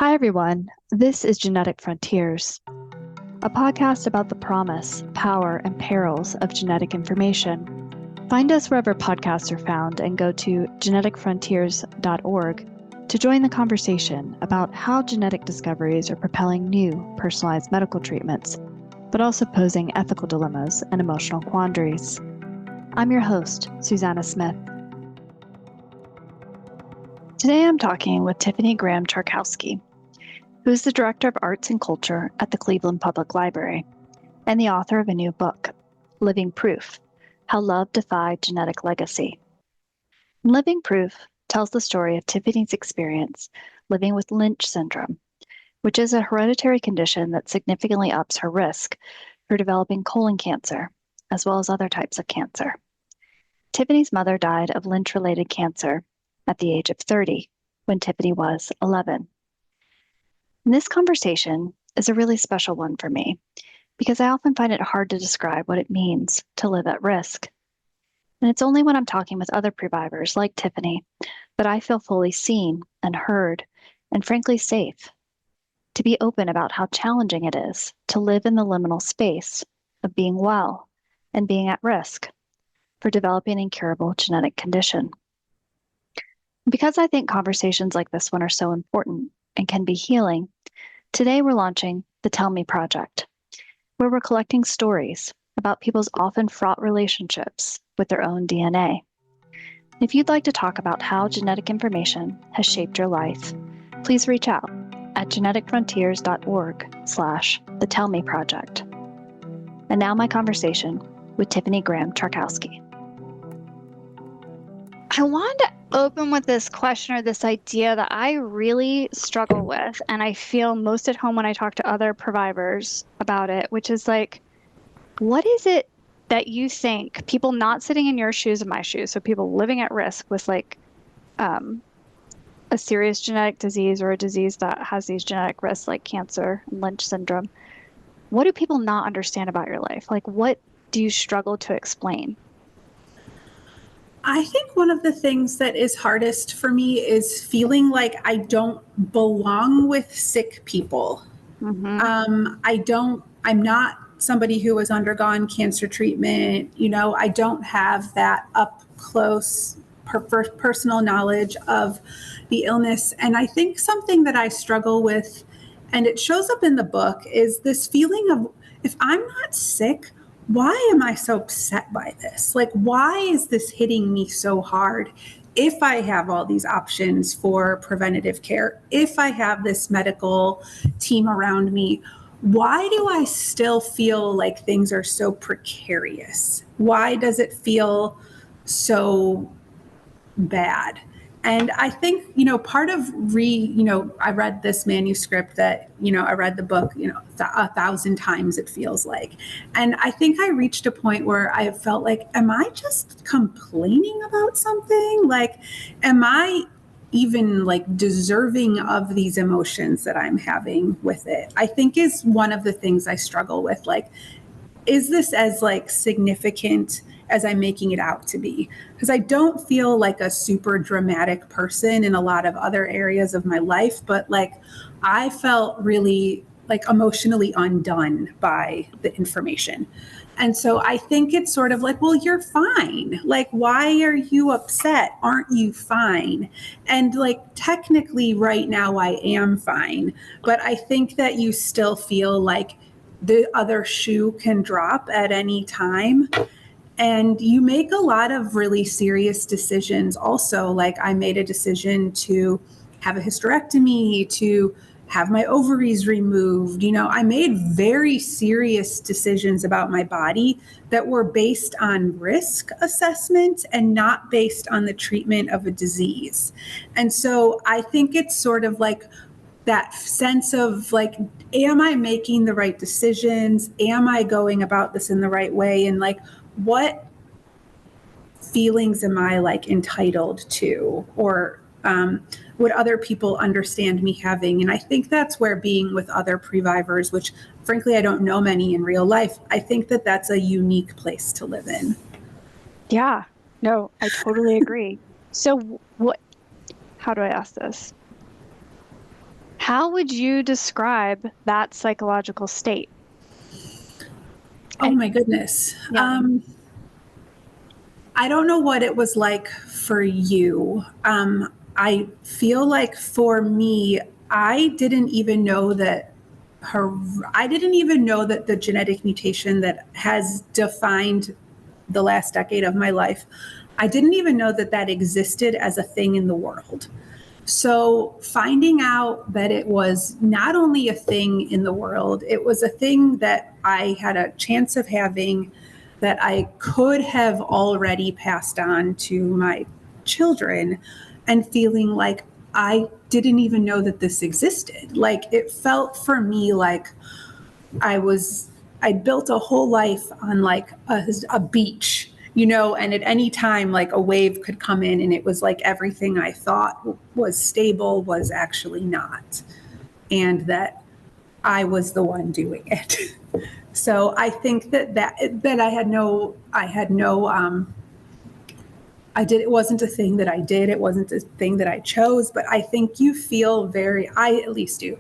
Hi, everyone. This is Genetic Frontiers, a podcast about the promise, power, and perils of genetic information. Find us wherever podcasts are found and go to geneticfrontiers.org to join the conversation about how genetic discoveries are propelling new, personalized medical treatments, but also posing ethical dilemmas and emotional quandaries. I'm your host, Susanna Smith. Today I'm talking with Tiffany Graham-Tarkowski, who is the Director of Arts and Culture at the Cleveland Public Library and the author of a new book, Living Proof: How Love Defied Genetic Legacy. Living Proof tells the story of Tiffany's experience living with Lynch syndrome, which is a hereditary condition that significantly ups her risk for developing colon cancer, as well as other types of cancer. Tiffany's mother died of Lynch-related cancer at the age of 30 when Tiffany was 11. And this conversation is a really special one for me because I often find it hard to describe what it means to live at risk. And it's only when I'm talking with other previvors like Tiffany that I feel fully seen and heard and frankly safe to be open about how challenging it is to live in the liminal space of being well and being at risk for developing an incurable genetic condition. Because I think conversations like this one are so important and can be healing, today we're launching the Tell Me Project, where we're collecting stories about people's often fraught relationships with their own DNA. If you'd like to talk about how genetic information has shaped your life, please reach out at geneticfrontiers.org/the Tell Me Project. And now my conversation with Tiffany Graham-Tarkowski. I wanted to open with this question or this idea that I really struggle with, and I feel most at home when I talk to other providers about it, which is like, what is it that you think people not sitting in your shoes and my shoes, so people living at risk with like a serious genetic disease or a disease that has these genetic risks like cancer and Lynch syndrome, what do people not understand about your life? Like, what do you struggle to explain? I think one of the things that is hardest for me is feeling like I don't belong with sick people. I'm not somebody who has undergone cancer treatment. I don't have that up close personal knowledge of the illness. And I think something that I struggle with, and it shows up in the book, is this feeling of, if I'm not sick, why am I so upset by this? Like, why is this hitting me so hard? If I have all these options for preventative care, if I have this medical team around me, why do I still feel like things are so precarious? Why does it feel so bad? And I think, part of I read this manuscript that, I read the book, 1,000 times it feels like. And I think I reached a point where I felt like, am I just complaining about something? Like, am I even like deserving of these emotions that I'm having with it? I think is one of the things I struggle with. Like, is this as like significant as I'm making it out to be? Because I don't feel like a super dramatic person in a lot of other areas of my life, but like I felt really like emotionally undone by the information. And so I think it's sort of like, well, you're fine. Like, why are you upset? Aren't you fine? And like, technically right now I am fine, but I think that you still feel like the other shoe can drop at any time. And you make a lot of really serious decisions also. Like, I made a decision to have a hysterectomy, to have my ovaries removed. I made very serious decisions about my body that were based on risk assessment and not based on the treatment of a disease. And so I think it's sort of like that sense of like, am I making the right decisions? Am I going about this in the right way? And like, what feelings am I like entitled to, or would other people understand me having? And I think that's where being with other previvors, which frankly, I don't know many in real life, I think that that's a unique place to live in. Yeah, no, I totally agree. So how do I ask this? How would you describe that psychological state? Oh my goodness. Yeah. I don't know what it was like for you. I feel like for me, I didn't even know that I didn't even know that the genetic mutation that has defined the last decade of my life, I didn't even know that that existed as a thing in the world. So finding out that it was not only a thing in the world, it was a thing that I had a chance of having, that I could have already passed on to my children, and feeling like I didn't even know that this existed. Like it felt for me like I built a whole life on like a beach, and at any time, like a wave could come in, and it was like everything I thought was stable was actually not. And that I was the one doing it. So I think that it wasn't a thing that I did. It wasn't a thing that I chose, but I think I at least do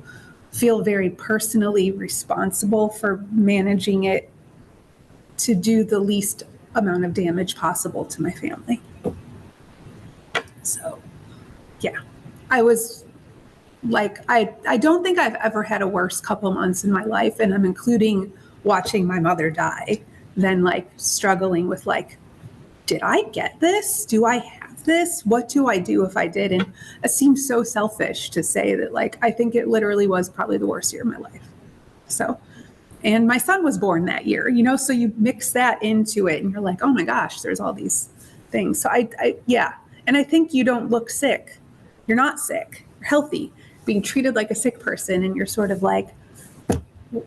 feel very personally responsible for managing it to do the least amount of damage possible to my family. So, yeah, I was like, I don't think I've ever had a worse couple months in my life, and I'm including watching my mother die, than like struggling with like, did I get this? Do I have this? What do I do if I did? And it seems so selfish to say that, like, I think it literally was probably the worst year of my life. So, and my son was born that year, so you mix that into it and you're like, oh my gosh, there's all these things. So yeah. And I think you don't look sick. You're not sick. You're healthy, being treated like a sick person. And you're sort of like,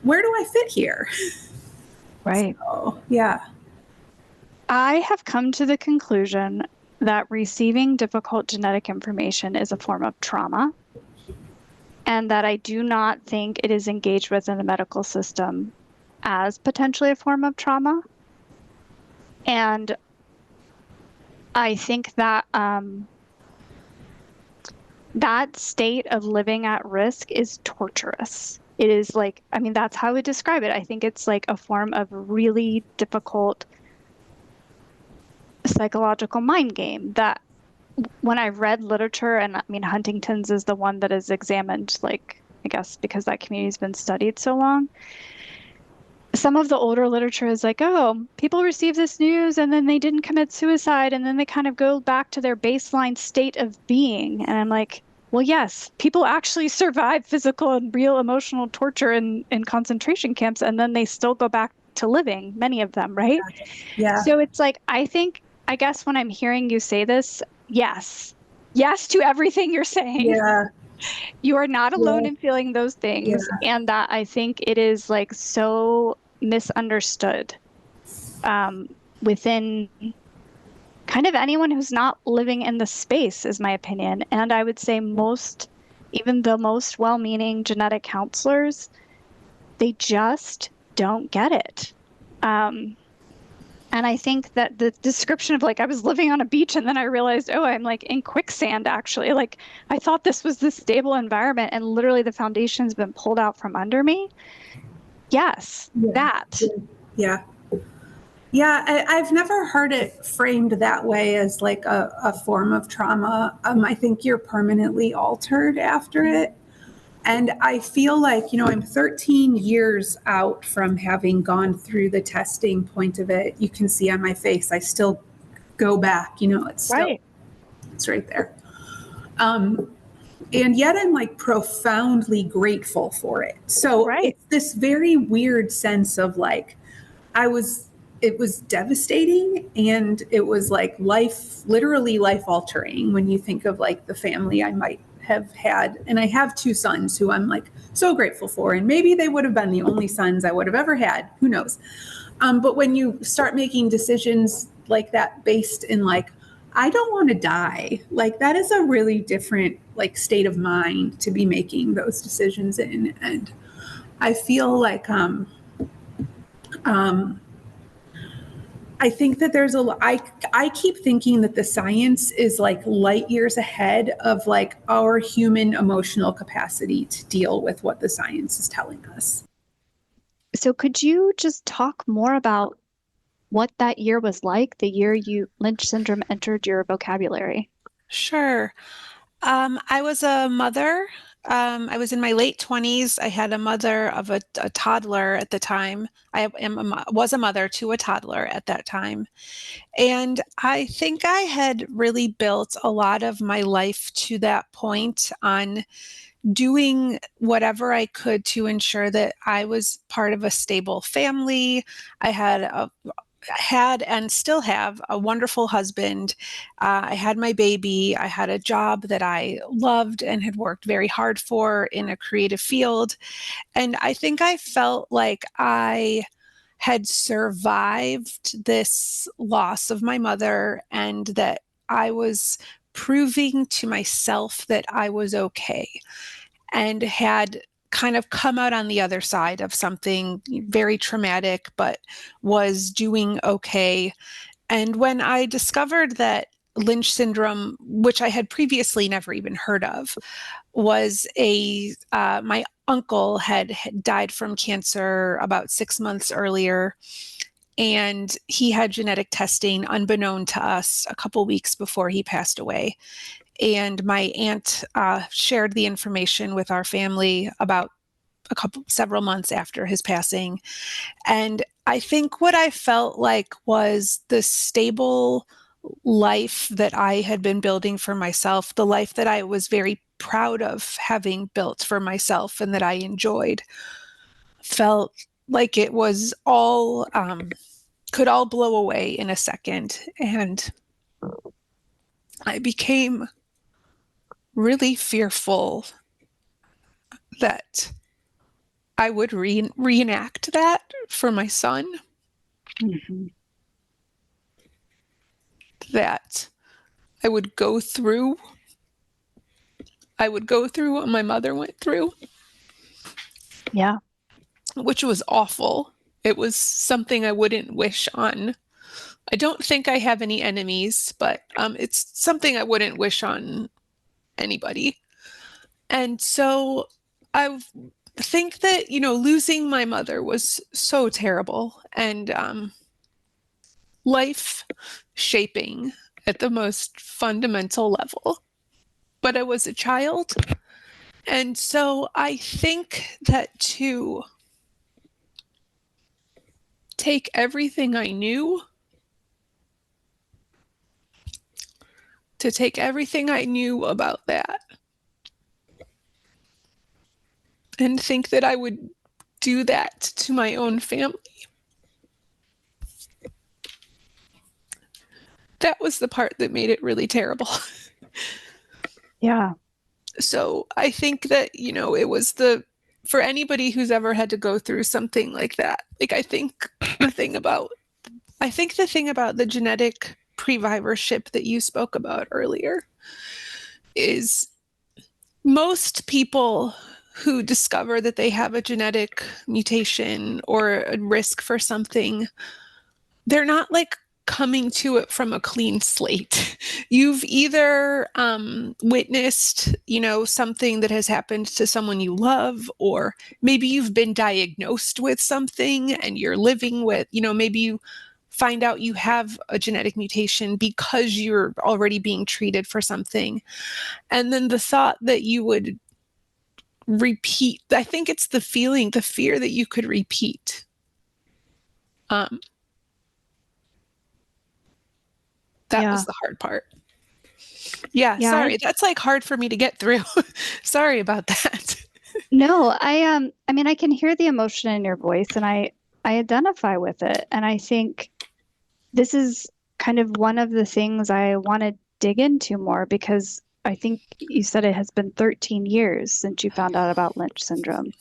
where do I fit here? Right. So, yeah. I have come to the conclusion that receiving difficult genetic information is a form of trauma, and that I do not think it is engaged with in the medical system as potentially a form of trauma. And I think that that state of living at risk is torturous. It is like, I mean, that's how I would describe it. I think it's like a form of really difficult psychological mind game that when I read literature, and I mean, Huntington's is the one that is examined, like, I guess because that community has been studied so long. Some of the older literature is like, oh, people receive this news and then they didn't commit suicide, and then they kind of go back to their baseline state of being. And I'm like, well, yes, people actually survive physical and real emotional torture in concentration camps, and then they still go back to living, many of them, right? Yeah. So it's like, I guess when I'm hearing you say this, yes to everything you're saying. Yeah. You are not alone Yeah. in feeling those things. Yeah. And that I think it is like so misunderstood within kind of anyone who's not living in the space, is my opinion. And I would say even the most well-meaning genetic counselors, they just don't get it. And I think that the description of like, I was living on a beach and then I realized, oh, I'm like in quicksand, actually. Like, I thought this was this stable environment and literally the foundation's been pulled out from under me. Yes, Yeah. that. Yeah. Yeah. I've never heard it framed that way as like a form of trauma. I think you're permanently altered after it. And I feel like, I'm 13 years out from having gone through the testing point of it. You can see on my face, I still go back, it's right there. And yet I'm like profoundly grateful for it. So It's this very weird sense of like, it was devastating, and it was like literally life altering when you think of like the family I might have had. And I have two sons who I'm like so grateful for, and maybe they would have been the only sons I would have ever had, who knows. But when you start making decisions like that based in like, I don't want to die, like that is a really different like state of mind to be making those decisions in. And I feel like I think that I keep thinking that the science is like light years ahead of like our human emotional capacity to deal with what the science is telling us. So could you just talk more about what that year was like, the year Lynch syndrome entered your vocabulary? Sure. I was a mother. I was in my late 20s. I had a mother of a toddler at the time. Was a mother to a toddler at that time. And I think I had really built a lot of my life to that point on doing whatever I could to ensure that I was part of a stable family. I had and still have a wonderful husband. I had my baby. I had a job that I loved and had worked very hard for in a creative field. And I think I felt like I had survived this loss of my mother and that I was proving to myself that I was okay and had kind of come out on the other side of something very traumatic, but was doing okay. And when I discovered that Lynch syndrome, which I had previously never even heard of, was my uncle had died from cancer about 6 months earlier. And he had genetic testing unbeknown to us a couple weeks before he passed away. And my aunt shared the information with our family about several months after his passing. And I think what I felt like was the stable life that I had been building for myself, the life that I was very proud of having built for myself and that I enjoyed, felt like it was all, could all blow away in a second. And I became really fearful that I would reenact that for my son. Mm-hmm. That I would go through what my mother went through. Yeah. Which was awful. It was something I wouldn't wish on. I don't think I have any enemies, but it's something I wouldn't wish on anybody. And so I think that, losing my mother was so terrible and life shaping at the most fundamental level. But I was a child. And so I think that to take everything I knew, about that, and think that I would do that to my own family. That was the part that made it really terrible. Yeah. So I think that, it was for anybody who's ever had to go through something like that, like I think the thing about the genetic previvorship that you spoke about earlier is most people who discover that they have a genetic mutation or a risk for something, they're not like coming to it from a clean slate. You've either witnessed, something that has happened to someone you love, or maybe you've been diagnosed with something and you're living with, maybe you find out you have a genetic mutation because you're already being treated for something. And then the thought that you would repeat, I think it's the fear that you could repeat. That was the hard part. Yeah, sorry. That's like hard for me to get through. Sorry about that. No, I mean, I can hear the emotion in your voice and I identify with it. And I think this is kind of one of the things I want to dig into more, because I think you said it has been 13 years since you found out about Lynch syndrome.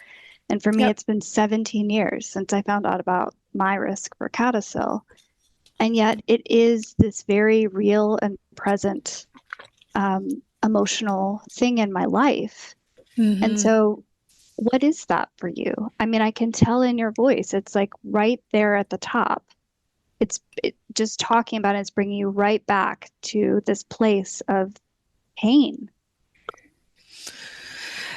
And for me, It's been 17 years since I found out about my risk for CADASIL. And yet it is this very real and present emotional thing in my life. Mm-hmm. And so what is that for you? I mean, I can tell in your voice, it's like right there at the top. just talking about it's bringing you right back to this place of pain.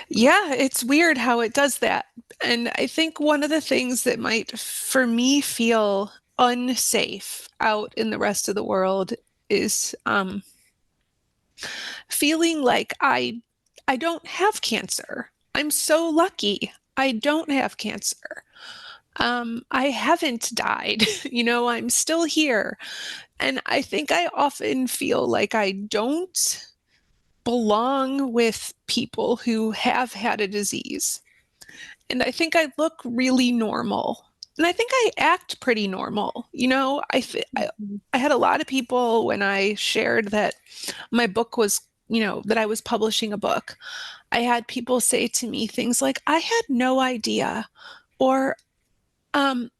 Yeah, it's weird how it does that. And I think one of the things that might, for me, feel unsafe out in the rest of the world is feeling like I don't have cancer. I'm so lucky. I don't have cancer. I haven't died. I'm still here. And I think I often feel like I don't belong with people who have had a disease. And I think I look really normal. And I think I act pretty normal. I had a lot of people when I shared that my book was, that I was publishing a book. I had people say to me things like, I had no idea, or um,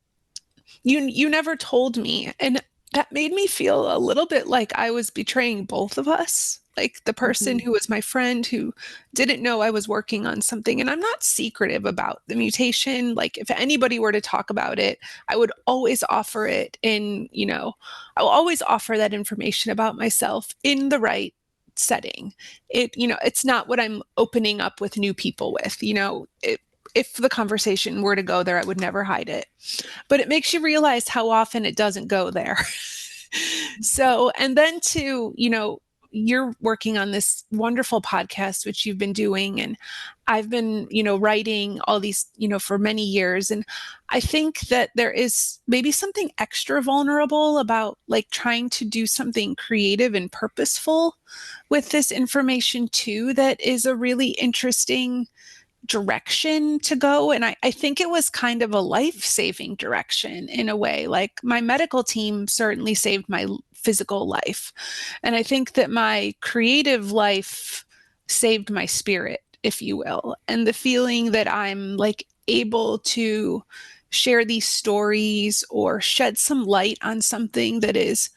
you never told me. And that made me feel a little bit like I was betraying both of us. Like the person who was my friend who didn't know I was working on something. And I'm not secretive about the mutation. Like if anybody were to talk about it, I would always offer it I'll always offer that information about myself in the right setting. It's not what I'm opening up with new people with. If the conversation were to go there, I would never hide it. But it makes you realize how often it doesn't go there. So, and then you're working on this wonderful podcast, which you've been doing. And I've been, writing all these, for many years. And I think that there is maybe something extra vulnerable about like trying to do something creative and purposeful with this information too, that is a really interesting direction to go. And I think it was kind of a life-saving direction in a way. Like my medical team certainly saved my physical life. And I think that my creative life saved my spirit, if you will. And the feeling that I'm like able to share these stories or shed some light on something that is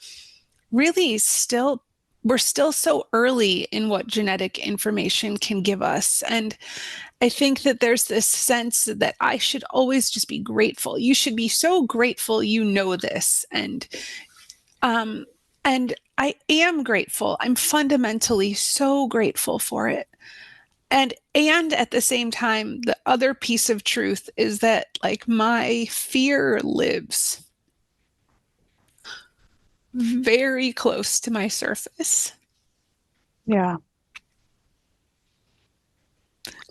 really still, we're still so early in what genetic information can give us. And I think that there's this sense that I should always just be grateful. You should be so grateful you know this. And I am grateful. I'm fundamentally so grateful for it. And at the same time, the other piece of truth is that like my fear lives very close to my surface. Yeah.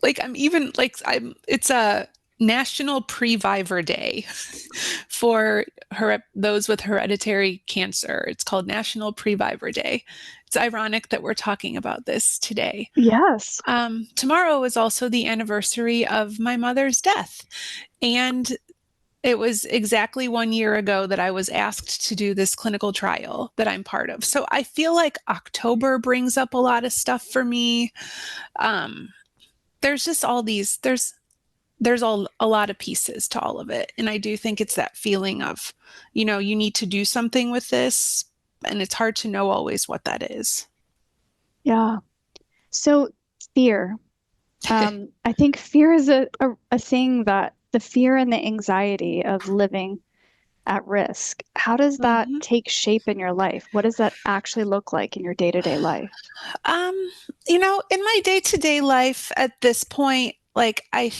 Like it's a National Previvor Day for those with hereditary cancer. It's called National Previvor Day. It's ironic that we're talking about this today. Yes. Tomorrow is also the anniversary of my mother's death. And it was exactly 1 year ago that I was asked to do this clinical trial that I'm part of. So I feel like October brings up a lot of stuff for me. There's just all these, there's a lot of pieces to all of it. And I do think it's that feeling of, you need to do something with this. And it's hard to know always what that is. Yeah. So fear. I think fear is a thing that the fear and the anxiety of living at risk. How does that take shape in your life? What does that actually look like in your day-to-day life? In my day-to-day life at this point, like I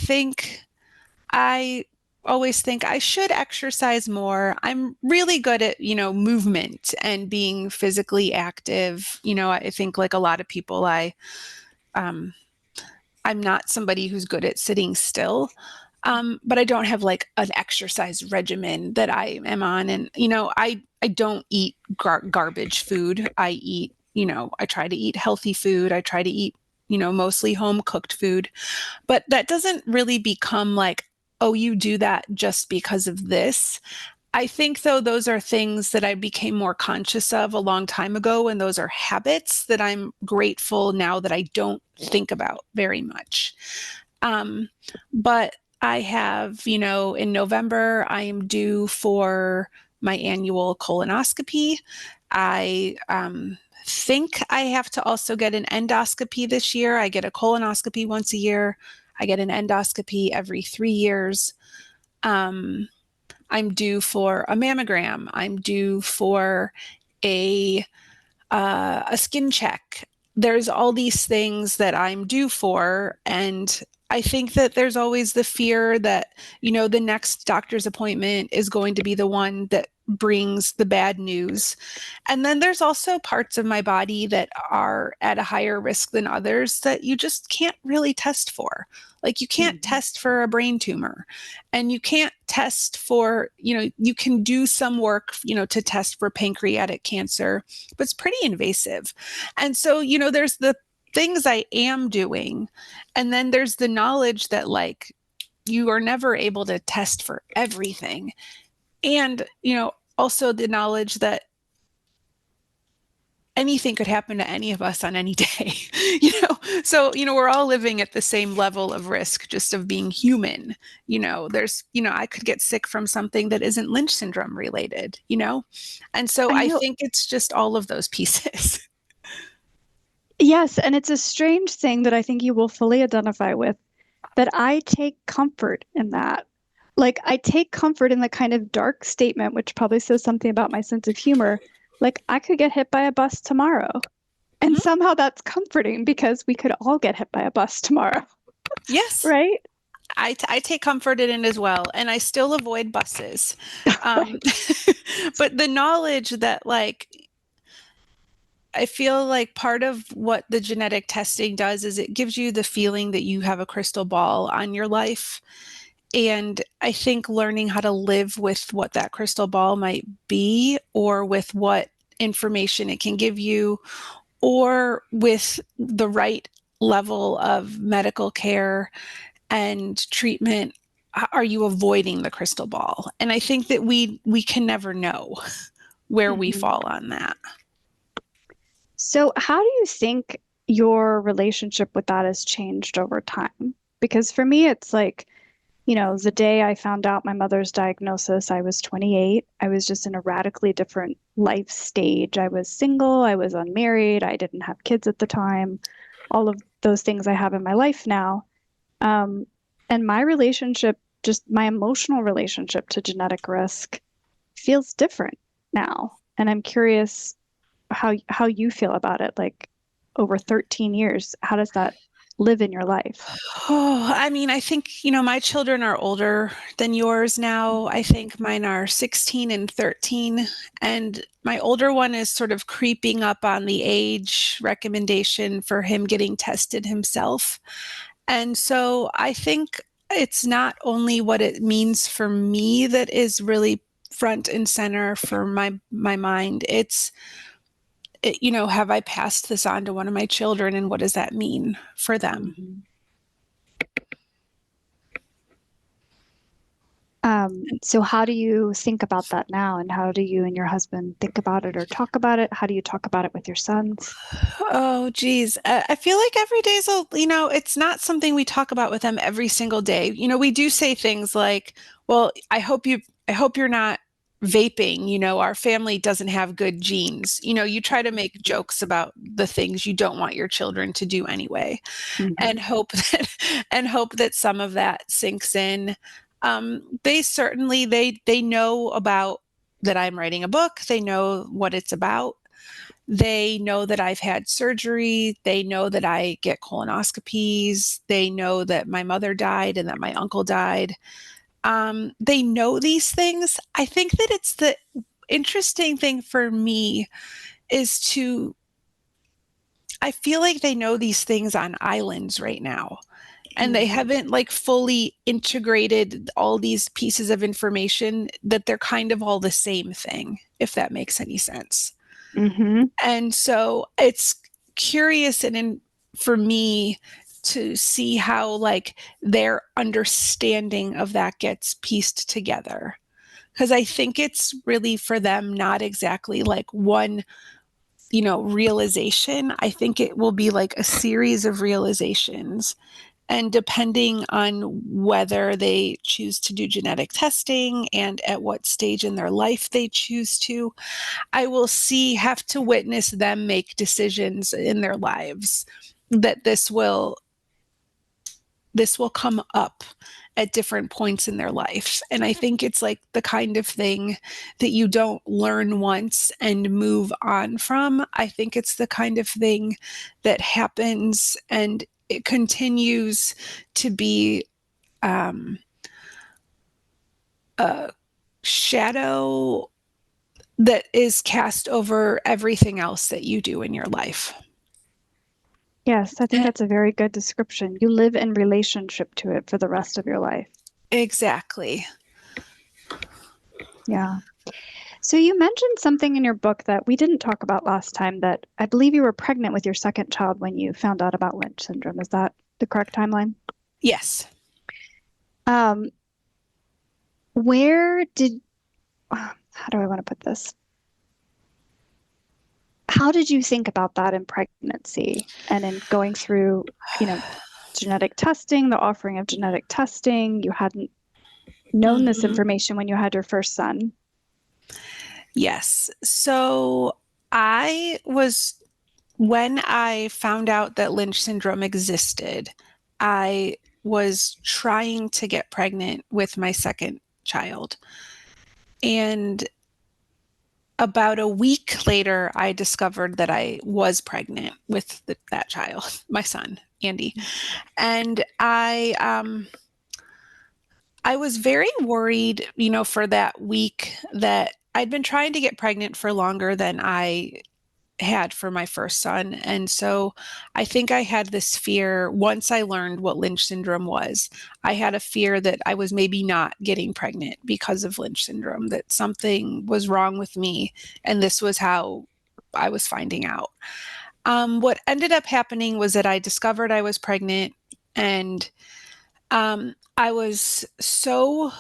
always think I should exercise more. I'm really good at, movement and being physically active. I think like a lot of people, I'm not somebody who's good at sitting still. But I don't have like an exercise regimen that I am on. And, I don't eat garbage food. I eat, I try to eat healthy food. I try to eat, mostly home cooked food. But that doesn't really become like, oh, you do that just because of this. I think, though, those are things that I became more conscious of a long time ago, and those are habits that I'm grateful now that I don't think about very much. But I have, in November, I am due for my annual colonoscopy. I think I have to also get an endoscopy this year. I get a colonoscopy once a year. I get an endoscopy every 3 years. I'm due for a mammogram. I'm due for a skin check. There's all these things that I'm due for. And I think that there's always the fear that, the next doctor's appointment is going to be the one that brings the bad news. And then there's also parts of my body that are at a higher risk than others that you just can't really test for. Like you can't test for a brain tumor, and you can't test for, you can do some work, to test for pancreatic cancer, but it's pretty invasive. And so, there's the things I am doing. And then there's the knowledge that like you are never able to test for everything. And, also the knowledge that anything could happen to any of us on any day, So, we're all living at the same level of risk just of being human. There's, I could get sick from something that isn't Lynch syndrome related, And so I think it's just all of those pieces. Yes, and it's a strange thing that I think you will fully identify with, that I take comfort in that. Like, I take comfort in the kind of dark statement, which probably says something about my sense of humor. Like, I could get hit by a bus tomorrow. And somehow that's comforting because we could all get hit by a bus tomorrow. Yes. Right? I take comfort in it as well. And I still avoid buses. But the knowledge that like, I feel like part of what the genetic testing does is it gives you the feeling that you have a crystal ball on your life. And I think learning how to live with what that crystal ball might be, or with what information it can give you, or with the right level of medical care and treatment, are you avoiding the crystal ball? And I think that we can never know where we fall on that. So how do you think your relationship with that has changed over time? Because for me, it's like, the day I found out my mother's diagnosis, I was 28. I was just in a radically different life stage. I was single, I was unmarried, I didn't have kids at the time, all of those things I have in my life now. And my relationship, just my emotional relationship to genetic risk, feels different now. And I'm curious how you feel about it. Like over 13 years, how does that live in your life? Oh, I mean, I think, my children are older than yours now. I think mine are 16 and 13. And my older one is sort of creeping up on the age recommendation for him getting tested himself. And so I think it's not only what it means for me that is really front and center for my mind. It's, have I passed this on to one of my children, and what does that mean for them? So how do you think about that now? And how do you and your husband think about it or talk about it? How do you talk about it with your sons? Oh, geez. I feel like every day's it's not something we talk about with them every single day. We do say things like, well, I hope you're not vaping. Our family doesn't have good genes. You try to make jokes about the things you don't want your children to do anyway, and hope that some of that sinks in. They certainly, they know about that I'm writing a book. They know what it's about. They know that I've had surgery. They know that I get colonoscopies. They know that my mother died and that my uncle died. They know these things. I think that it's the interesting thing for me is I feel like they know these things on islands right now. And they haven't like fully integrated all these pieces of information, that they're kind of all the same thing, if that makes any sense. And so it's curious for me to see how like their understanding of that gets pieced together. Because I think it's really for them not exactly like one, realization. I think it will be like a series of realizations. And depending on whether they choose to do genetic testing and at what stage in their life they choose to, I will have to witness them make decisions in their lives that this will come up at different points in their life. And I think it's like the kind of thing that you don't learn once and move on from. I think it's the kind of thing that happens and it continues to be a shadow that is cast over everything else that you do in your life. Yes, I think that's a very good description. You live in relationship to it for the rest of your life. Exactly. Yeah. So you mentioned something in your book that we didn't talk about last time, that I believe you were pregnant with your second child when you found out about Lynch syndrome. Is that the correct timeline? Yes. Where did, how do I want to put this? How did you think about that in pregnancy and in going through, genetic testing, the offering of genetic testing? You hadn't known this information when you had your first son. Yes. So when I found out that Lynch syndrome existed, I was trying to get pregnant with my second child. And about a week later, I discovered that I was pregnant with that child, my son, Andy. And I was very worried, for that week, that I'd been trying to get pregnant for longer than I had for my first son. And so I think I had this fear once I learned what Lynch syndrome was. I had a fear that I was maybe not getting pregnant because of Lynch syndrome, that something was wrong with me. And this was how I was finding out. What ended up happening was that I discovered I was pregnant, and I was so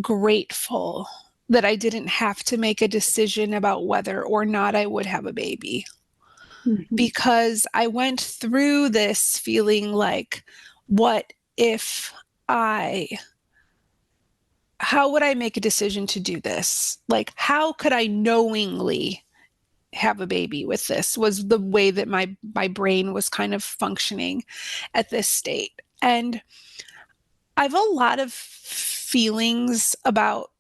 grateful that I didn't have to make a decision about whether or not I would have a baby. Because I went through this feeling like, what if how would I make a decision to do this? Like, how could I knowingly have a baby with this, was the way that my brain was kind of functioning at this state. And I have a lot of feelings about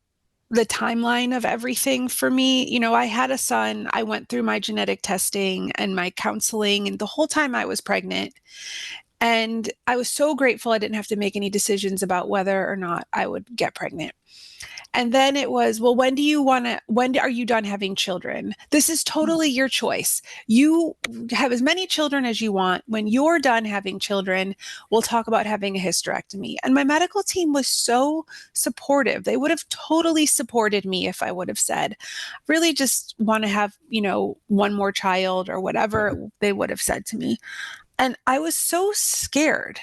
the timeline of everything for me. I had a son, I went through my genetic testing and my counseling, and the whole time I was pregnant. And I was so grateful I didn't have to make any decisions about whether or not I would get pregnant. And then it was, well, when are you done having children? This is totally your choice. You have as many children as you want. When you're done having children, we'll talk about having a hysterectomy. And my medical team was so supportive. They would have totally supported me if I would have said, really just want to have, one more child, or whatever they would have said to me. And I was so scared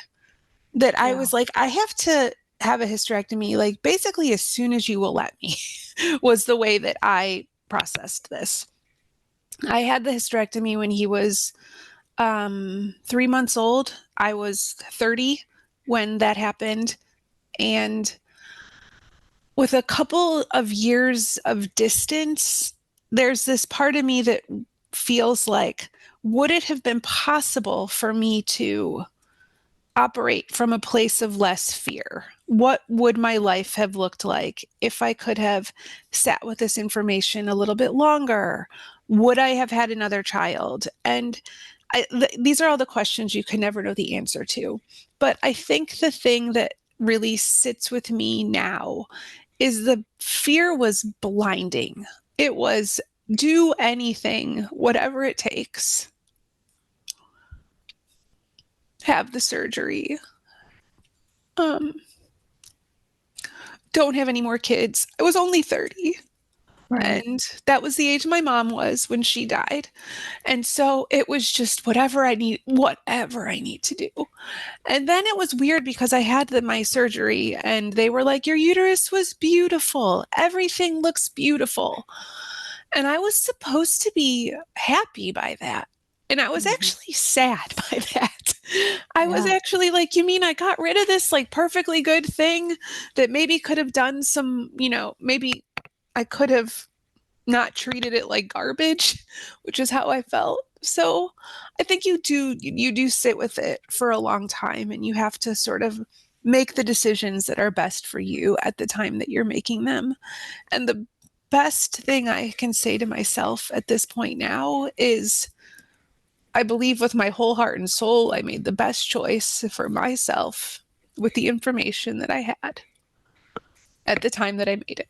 that I was like, I have to have a hysterectomy, like basically as soon as you will let me, was the way that I processed this. I had the hysterectomy when he was 3 months old. I was 30 when that happened. And with a couple of years of distance, there's this part of me that feels like, would it have been possible for me to operate from a place of less fear? What would my life have looked like if I could have sat with this information a little bit longer? Would I have had another child? And these are all the questions you can never know the answer to. But I think the thing that really sits with me now is the fear was blinding. It was, do anything, whatever it takes. Have the surgery. Don't have any more kids. I was only 30. Right. And that was the age my mom was when she died. And so it was just whatever I need to do. And then it was weird because I had my surgery and they were like, your uterus was beautiful. Everything looks beautiful. And I was supposed to be happy by that. And I was actually sad by that. I was actually like, you mean I got rid of this like perfectly good thing that maybe could have done some, maybe I could have not treated it like garbage, which is how I felt. So I think you do sit with it for a long time, and you have to sort of make the decisions that are best for you at the time that you're making them. And the best thing I can say to myself at this point now is I believe with my whole heart and soul I made the best choice for myself with the information that I had at the time that I made it.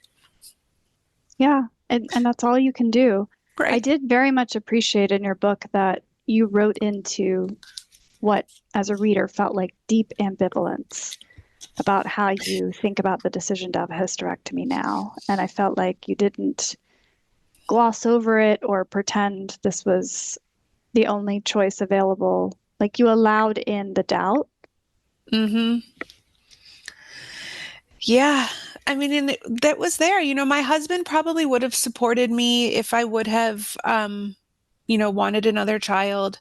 Yeah, and that's all you can do. Right. I did very much appreciate in your book that you wrote into what, as a reader, felt like deep ambivalence about how you think about the decision to have a hysterectomy now. And I felt like you didn't gloss over it or pretend this was the only choice available. Like you allowed in the doubt. Mm-hmm. Yeah. I mean, and that was there. My husband probably would have supported me if I would have, wanted another child.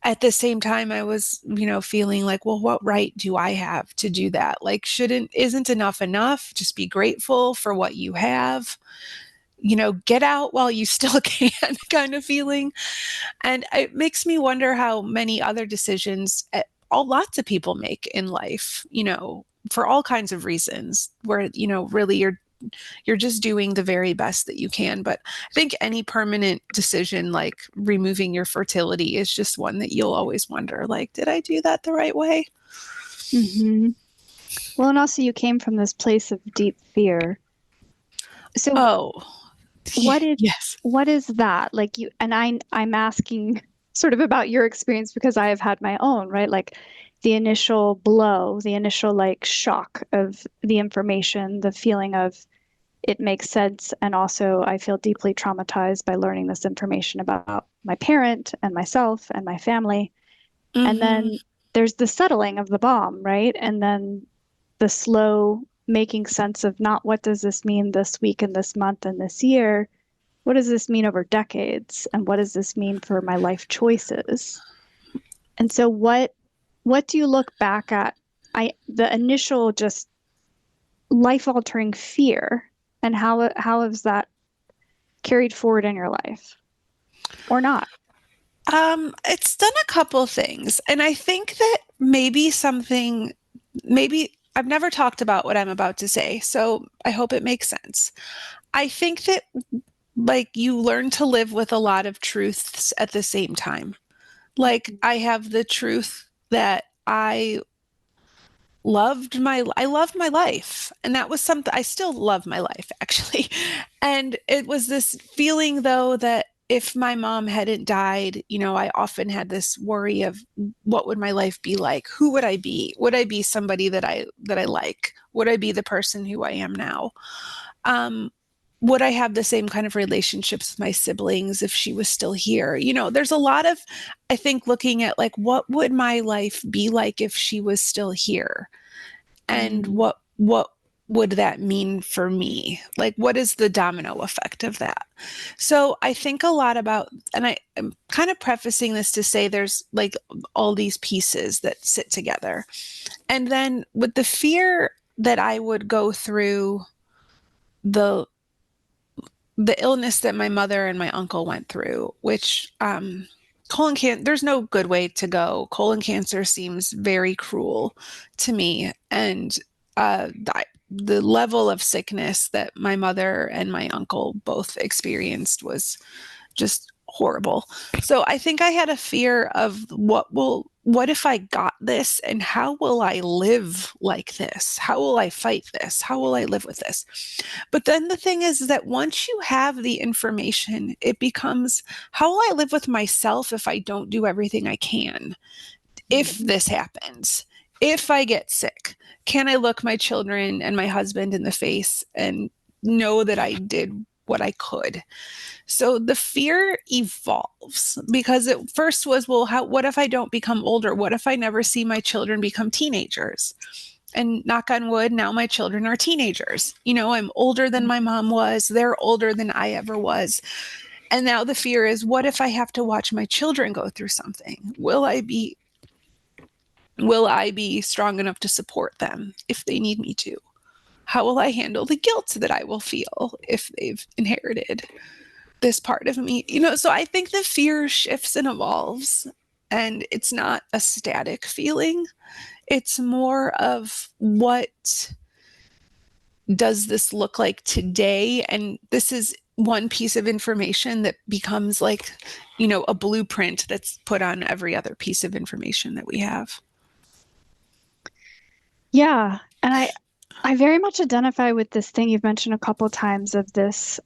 At the same time, I was, feeling like, well, what right do I have to do that? Like, isn't enough enough? Just be grateful for what you have. Get out while you still can, kind of feeling. And it makes me wonder how many other decisions lots of people make in life, for all kinds of reasons where, really you're just doing the very best that you can. But I think any permanent decision like removing your fertility is just one that you'll always wonder, like, did I do that the right way? Mm-hmm. Well, and also you came from this place of deep fear. So yes. What is that? Like I'm asking sort of about your experience because I have had my own, right? Like the initial blow, the initial like shock of the information, the feeling of it makes sense. And also I feel deeply traumatized by learning this information about my parent and myself and my family. Mm-hmm. And then there's the settling of the bomb, right? And then the slow making sense of not what does this mean this week and this month and this year? What does this mean over decades? And what does this mean for my life choices? And so what do you look back at? The initial just life altering fear, and how has that carried forward in your life or not? It's done a couple things. And I think that maybe I've never talked about what I'm about to say, so I hope it makes sense. I think that like you learn to live with a lot of truths at the same time. Like I have the truth that I loved my life, and that was something I still love my life actually. And it was this feeling though that if my mom hadn't died, I often had this worry of what would my life be like? Who would I be? Would I be somebody that I like? Would I be the person who I am now? Would I have the same kind of relationships with my siblings if she was still here? There's a lot of, I think, looking at like, what would my life be like if she was still here? And what would that mean for me? Like, what is the domino effect of that? So I think a lot about, and I'm kind of prefacing this to say there's like all these pieces that sit together. And then with the fear that I would go through the illness that my mother and my uncle went through, which colon cancer, there's no good way to go. Colon cancer seems very cruel to me. And the level of sickness that my mother and my uncle both experienced was just horrible. So I think I had a fear of what if I got this, and how will I live like this? How will I fight this? How will I live with this? But then the thing is that once you have the information, it becomes, how will I live with myself if I don't do everything I can? If this happens, if I get sick, can I look my children and my husband in the face and know that I did what I could? So the fear evolves, because it first was, well, what if I don't become older? What if I never see my children become teenagers? And knock on wood, now my children are teenagers. I'm older than my mom was. They're older than I ever was. And now the fear is, what if I have to watch my children go through something? Will I be strong enough to support them if they need me to? how will I handle the guilt that I will feel if they've inherited this part of me? So I think the fear shifts and evolves, and it's not a static feeling. It's more of, what does this look like today? And this is one piece of information that becomes like, a blueprint that's put on every other piece of information that we have. Yeah. And I very much identify with this thing you've mentioned a couple of times of this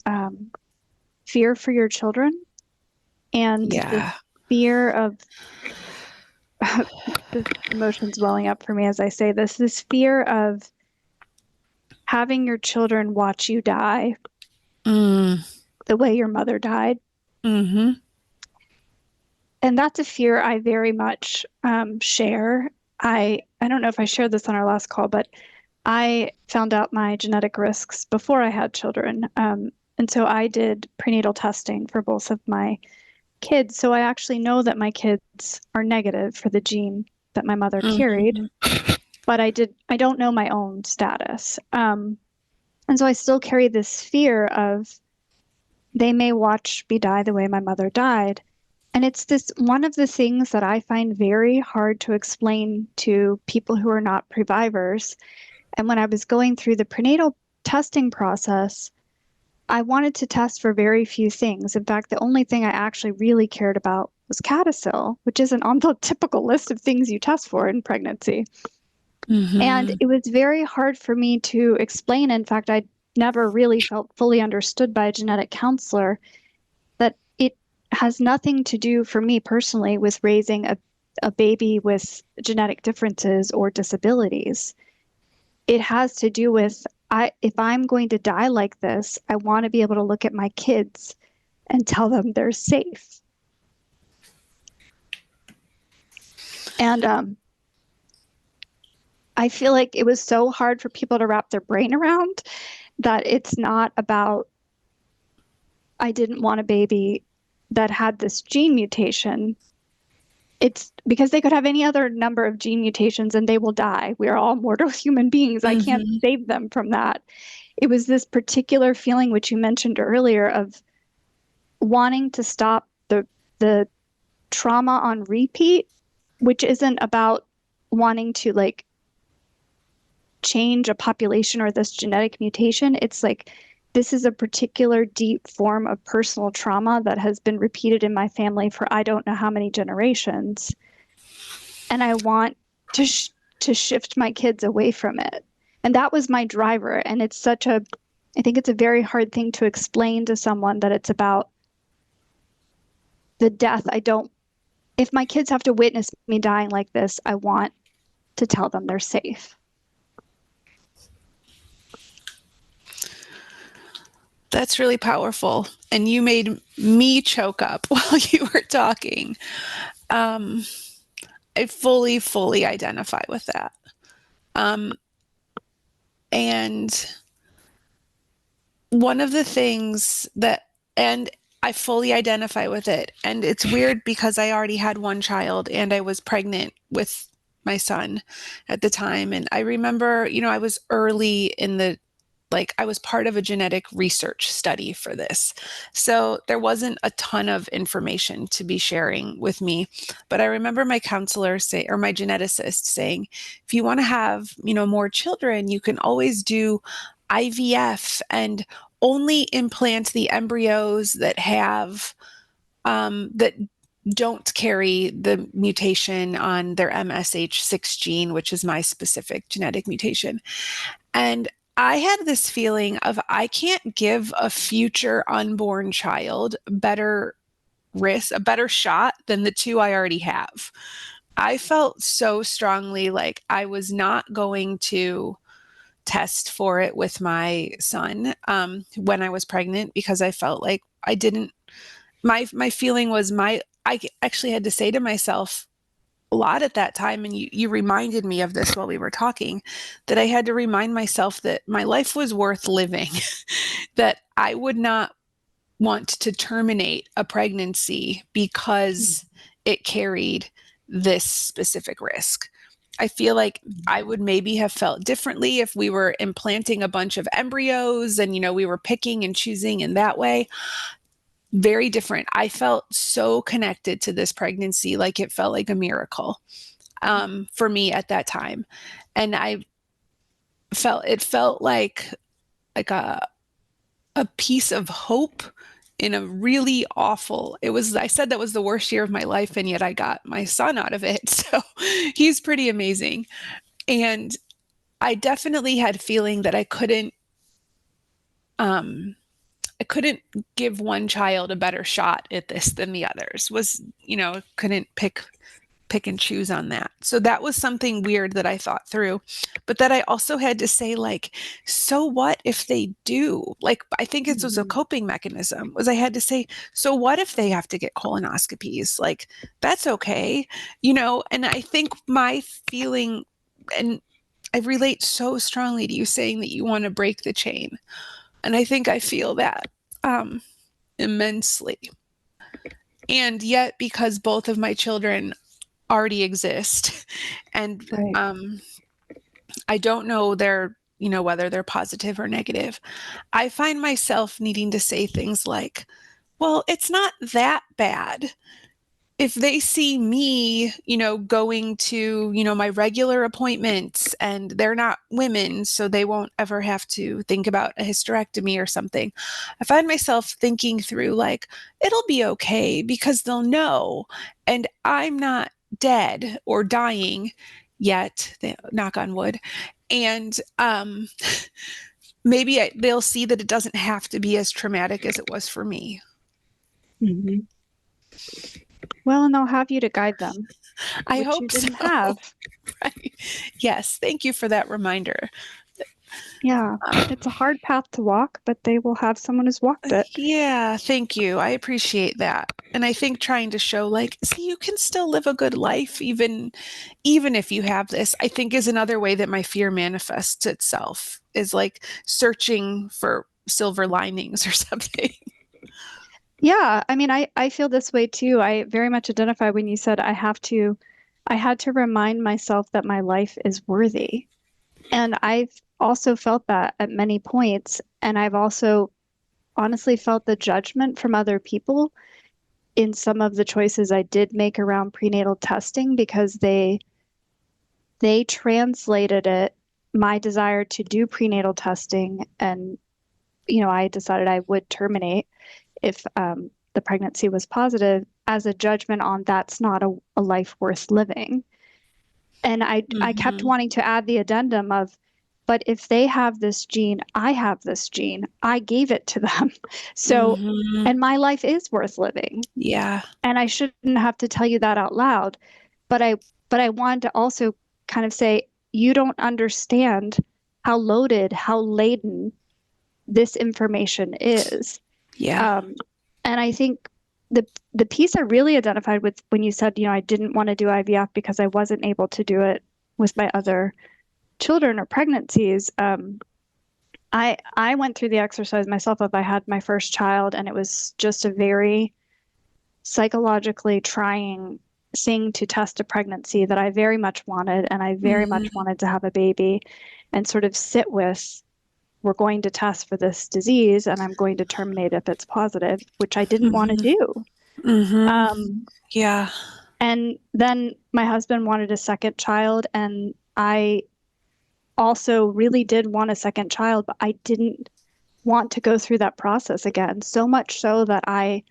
fear for your children, and the fear of the emotions welling up for me as I say this fear of having your children watch you die the way your mother died. Mm-hmm. And that's a fear I very much share. I don't know if I shared this on our last call, but I found out my genetic risks before I had children. And so I did prenatal testing for both of my kids. So I actually know that my kids are negative for the gene that my mother carried, but I don't know my own status. And so I still carry this fear of they may watch me die the way my mother died. And it's one of the things that I find very hard to explain to people who are not previvors. And when I was going through the prenatal testing process, I wanted to test for very few things. In fact, the only thing I actually really cared about was CADASIL, which isn't on the typical list of things you test for in pregnancy. And it was very hard for me to explain. In fact, I never really felt fully understood by a genetic counselor that it has nothing to do for me personally with raising a baby with genetic differences or disabilities. It has to do with, if I'm going to die like this, I want to be able to look at my kids and tell them they're safe. And I feel like it was so hard for people to wrap their brain around that it's not about, I didn't want a baby that had this gene mutation. It's because they could have any other number of gene mutations and they will die. We are all mortal human beings. I can't save them from that. It was this particular feeling, which you mentioned earlier, of wanting to stop the trauma on repeat, which isn't about wanting to like change a population or this genetic mutation. It's like, this is a particular deep form of personal trauma that has been repeated in my family for I don't know how many generations. And I want to shift my kids away from it. And that was my driver. And it's I think it's a very hard thing to explain to someone that it's about the death. If my kids have to witness me dying like this, I want to tell them they're safe. That's really powerful. And you made me choke up while you were talking. I fully identify with that. And one of the things and I fully identify with it. And it's weird because I already had one child and I was pregnant with my son at the time. And I remember, I was early in I was part of a genetic research study for this. So there wasn't a ton of information to be sharing with me. But I remember my counselor or my geneticist saying, if you want to have, more children, you can always do IVF and only implant the embryos that have, that don't carry the mutation on their MSH6 gene, which is my specific genetic mutation. And I had this feeling of, I can't give a future unborn child a better shot than the two I already have. I felt so strongly like I was not going to test for it with my son when I was pregnant, because I felt like I didn't, my feeling was I actually had to say to myself a lot at that time, and you reminded me of this while we were talking, that I had to remind myself that my life was worth living, that I would not want to terminate a pregnancy because it carried this specific risk. I feel like I would maybe have felt differently if we were implanting a bunch of embryos and, we were picking and choosing in that way. Very different. I felt so connected to this pregnancy, like it felt like a miracle for me at that time. And it felt like a piece of hope in a really awful, I said that was the worst year of my life, and yet I got my son out of it. So he's pretty amazing. And I definitely had feeling that I couldn't give one child a better shot at this than the others. Couldn't pick and choose on that. So that was something weird that I thought through, but that I also had to say, like, so what if they do? Like, I think it was a coping mechanism, was I had to say, so what if they have to get colonoscopies? Like, that's okay. And I think my feeling, and I relate so strongly to you saying that you want to break the chain. And I think I feel that immensely. And yet, because both of my children already exist, and Right. I don't know whether they're positive or negative, I find myself needing to say things like, well, it's not that bad. If they see me, going to, my regular appointments, and they're not women, so they won't ever have to think about a hysterectomy or something. I find myself thinking through, like, it'll be okay because they'll know, and I'm not dead or dying yet, knock on wood. And maybe they'll see that it doesn't have to be as traumatic as it was for me. Mm-hmm. Well, and they'll have you to guide them. I which you hope didn't so. have. Right. Yes, thank you for that reminder. Yeah, it's a hard path to walk, but they will have someone who's walked it. Yeah, thank you. I appreciate that. And I think trying to show, like, see, you can still live a good life even if you have this, I think, is another way that my fear manifests itself, is like searching for silver linings or something. Yeah, I mean, I feel this way too. I very much identify when you said I had to remind myself that my life is worthy. And I've also felt that at many points. And I've also honestly felt the judgment from other people in some of the choices I did make around prenatal testing, because they translated it, my desire to do prenatal testing, and I decided I would terminate if the pregnancy was positive, as a judgment on that's not a life worth living. And I kept wanting to add the addendum of, but if they have this gene, I have this gene, I gave it to them. So, and my life is worth living. Yeah. And I shouldn't have to tell you that out loud. But I wanted to also kind of say, you don't understand how loaded, how laden this information is. Yeah. And I think the piece I really identified with when you said, I didn't want to do IVF because I wasn't able to do it with my other children or pregnancies. I went through the exercise myself of, I had my first child, and it was just a very psychologically trying thing to test a pregnancy that I very much wanted, and I very much wanted to have a baby, and sort of sit with, we're going to test for this disease and I'm going to terminate if it's positive, which I didn't want to do. Yeah. And then my husband wanted a second child, and I also really did want a second child, but I didn't want to go through that process again. So much so that I,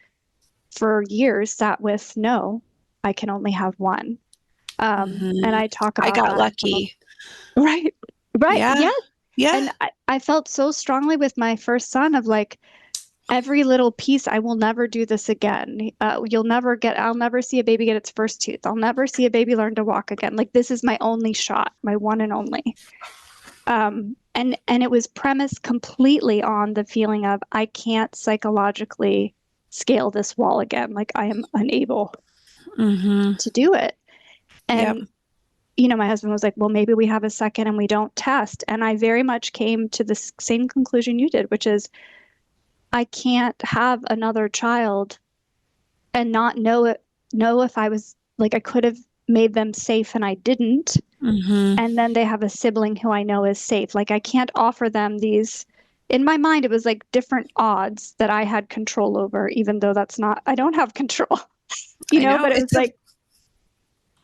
for years, sat with, no, I can only have one. And I talk about I got that. lucky. Right. Yeah. Yes. Yeah. And I felt so strongly with my first son of, like, every little piece, I will never do this again. I'll never see a baby get its first tooth. I'll never see a baby learn to walk again. Like, this is my only shot, my one and only. And it was premised completely on the feeling of, I can't psychologically scale this wall again. Like, I am unable to do it. And my husband was like, well, maybe we have a second and we don't test. And I very much came to the same conclusion you did, which is, I can't have another child and not know if I was, like, I could have made them safe and I didn't. Mm-hmm. And then they have a sibling who I know is safe. Like I can't offer them these. In my mind, it was like different odds that I had control over, even though I don't have control, I know but it was like,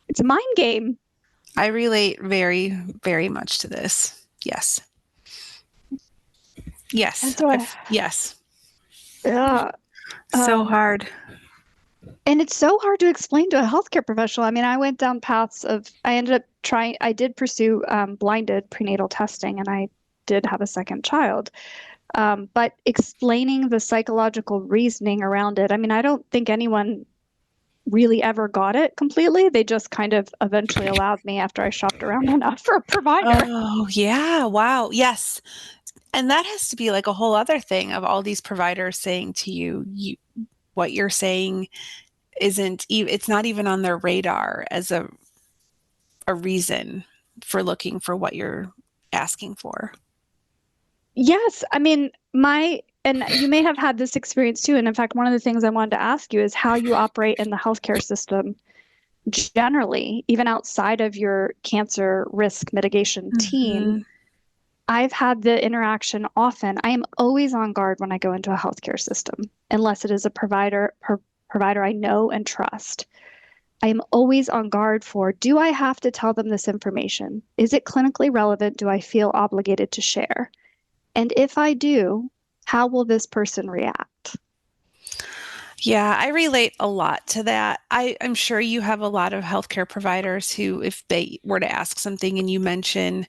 it's a mind game. I relate very, very much to this. Yes. Yes. And so yes. Yeah. So hard. And it's so hard to explain to a healthcare professional. I mean, I went down paths I did pursue blinded prenatal testing, and I did have a second child. But explaining the psychological reasoning around it, I mean, I don't think anyone really ever got it completely. They just kind of eventually allowed me after I shopped around enough for a provider. Oh, yeah. Wow. Yes. And that has to be like a whole other thing of all these providers saying to you, what you're saying it's not even on their radar as a reason for looking for what you're asking for. Yes. I mean, and you may have had this experience too. And in fact, one of the things I wanted to ask you is how you operate in the healthcare system generally, even outside of your cancer risk mitigation team. I've had the interaction often. I am always on guard when I go into a healthcare system, unless it is a provider I know and trust. I am always on guard for, do I have to tell them this information? Is it clinically relevant? Do I feel obligated to share? And if I do, how will this person react? Yeah, I relate a lot to that. I'm sure you have a lot of healthcare providers who, if they were to ask something and you mention,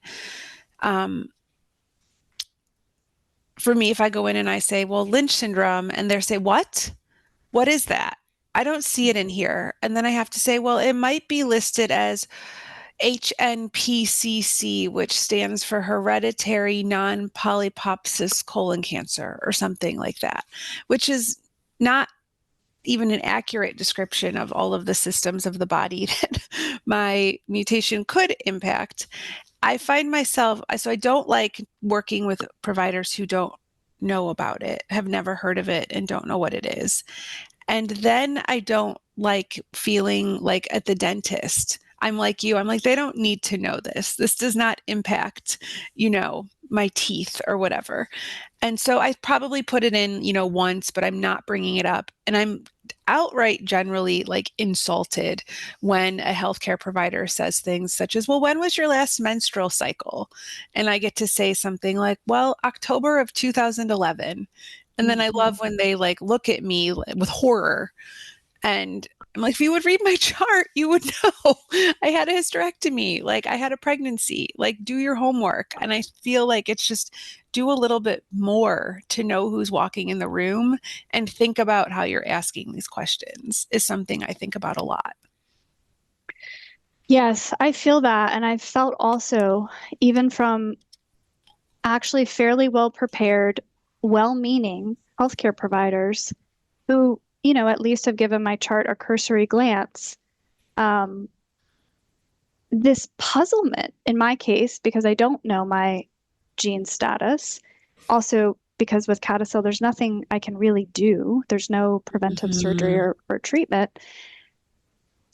for me, if I go in and I say, well, Lynch syndrome, and they say, what? What is that? I don't see it in here. And then I have to say, well, it might be listed as HNPCC, which stands for hereditary non-polyposis colon cancer or something like that, which is not even an accurate description of all of the systems of the body that my mutation could impact. I find myself, so I don't like working with providers who don't know about it, have never heard of it, and don't know what it is. And then I don't like feeling like at the dentist. I'm like you. I'm like, they don't need to know this. This does not impact, my teeth or whatever. And so I probably put it in, once, but I'm not bringing it up. And I'm outright generally like insulted when a healthcare provider says things such as, well, when was your last menstrual cycle? And I get to say something like, well, October of 2011. And then I love when they like look at me with horror. And I'm like, if you would read my chart, you would know I had a hysterectomy, like I had a pregnancy, like do your homework. And I feel like it's just do a little bit more to know who's walking in the room and think about how you're asking these questions is something I think about a lot. Yes, I feel that. And I've felt also, even from actually fairly well prepared, well-meaning healthcare providers who, at least have given my chart a cursory glance. This puzzlement in my case, because I don't know my gene status, also because with CADASIL, there's nothing I can really do. There's no preventive surgery or treatment.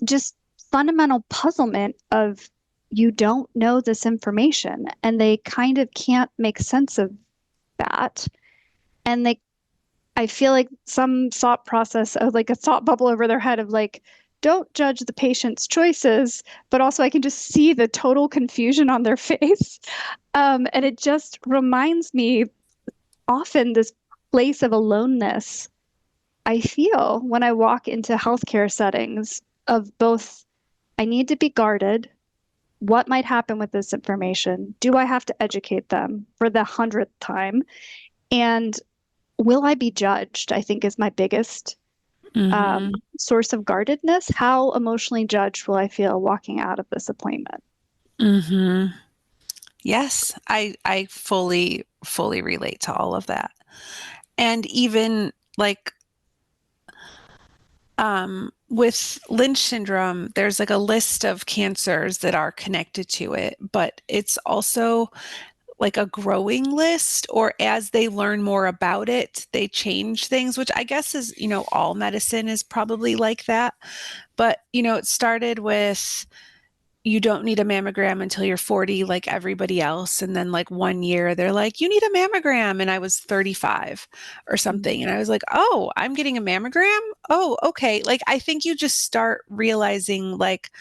Just fundamental puzzlement of you don't know this information, and they kind of can't make sense of that. And I feel like some thought process of like a thought bubble over their head of like, don't judge the patient's choices, but also I can just see the total confusion on their face. And it just reminds me often this place of aloneness I feel when I walk into healthcare settings of both, I need to be guarded. What might happen with this information? Do I have to educate them for the 100th time? And will I be judged? I think is my biggest source of guardedness. How emotionally judged will I feel walking out of this appointment? Yes, I fully relate to all of that. And even like with Lynch syndrome, there's like a list of cancers that are connected to it, but it's also like a growing list, or as they learn more about it, they change things, which I guess is, all medicine is probably like that. But, it started with you don't need a mammogram until you're 40, like everybody else. And then like 1 year, they're like, you need a mammogram. And I was 35 or something. And I was like, oh, I'm getting a mammogram. Oh, okay. Like, I think you just start realizing, like,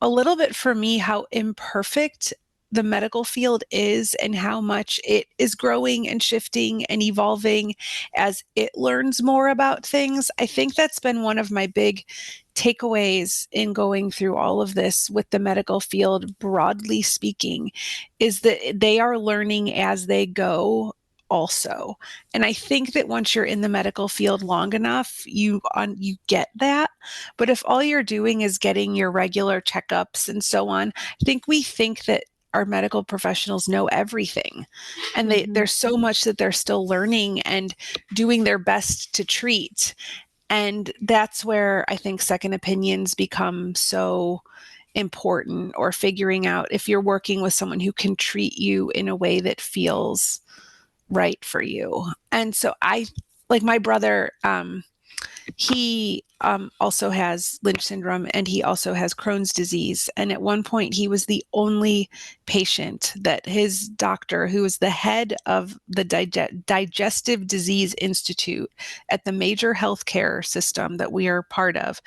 a little bit for me, how imperfect the medical field is and how much it is growing and shifting and evolving as it learns more about things. I think that's been one of my big takeaways in going through all of this with the medical field, broadly speaking, is that they are learning as they go also. And I think that once you're in the medical field long enough, you get that. But if all you're doing is getting your regular checkups and so on, I think we think that our medical professionals know everything. And there's so much that they're still learning and doing their best to treat. And that's where I think second opinions become so important, or figuring out if you're working with someone who can treat you in a way that feels right for you. And so like my brother, he also has Lynch syndrome, and he also has Crohn's disease. And at one point, he was the only patient that his doctor, who was the head of the Digestive Disease Institute at the major healthcare system that we are part of,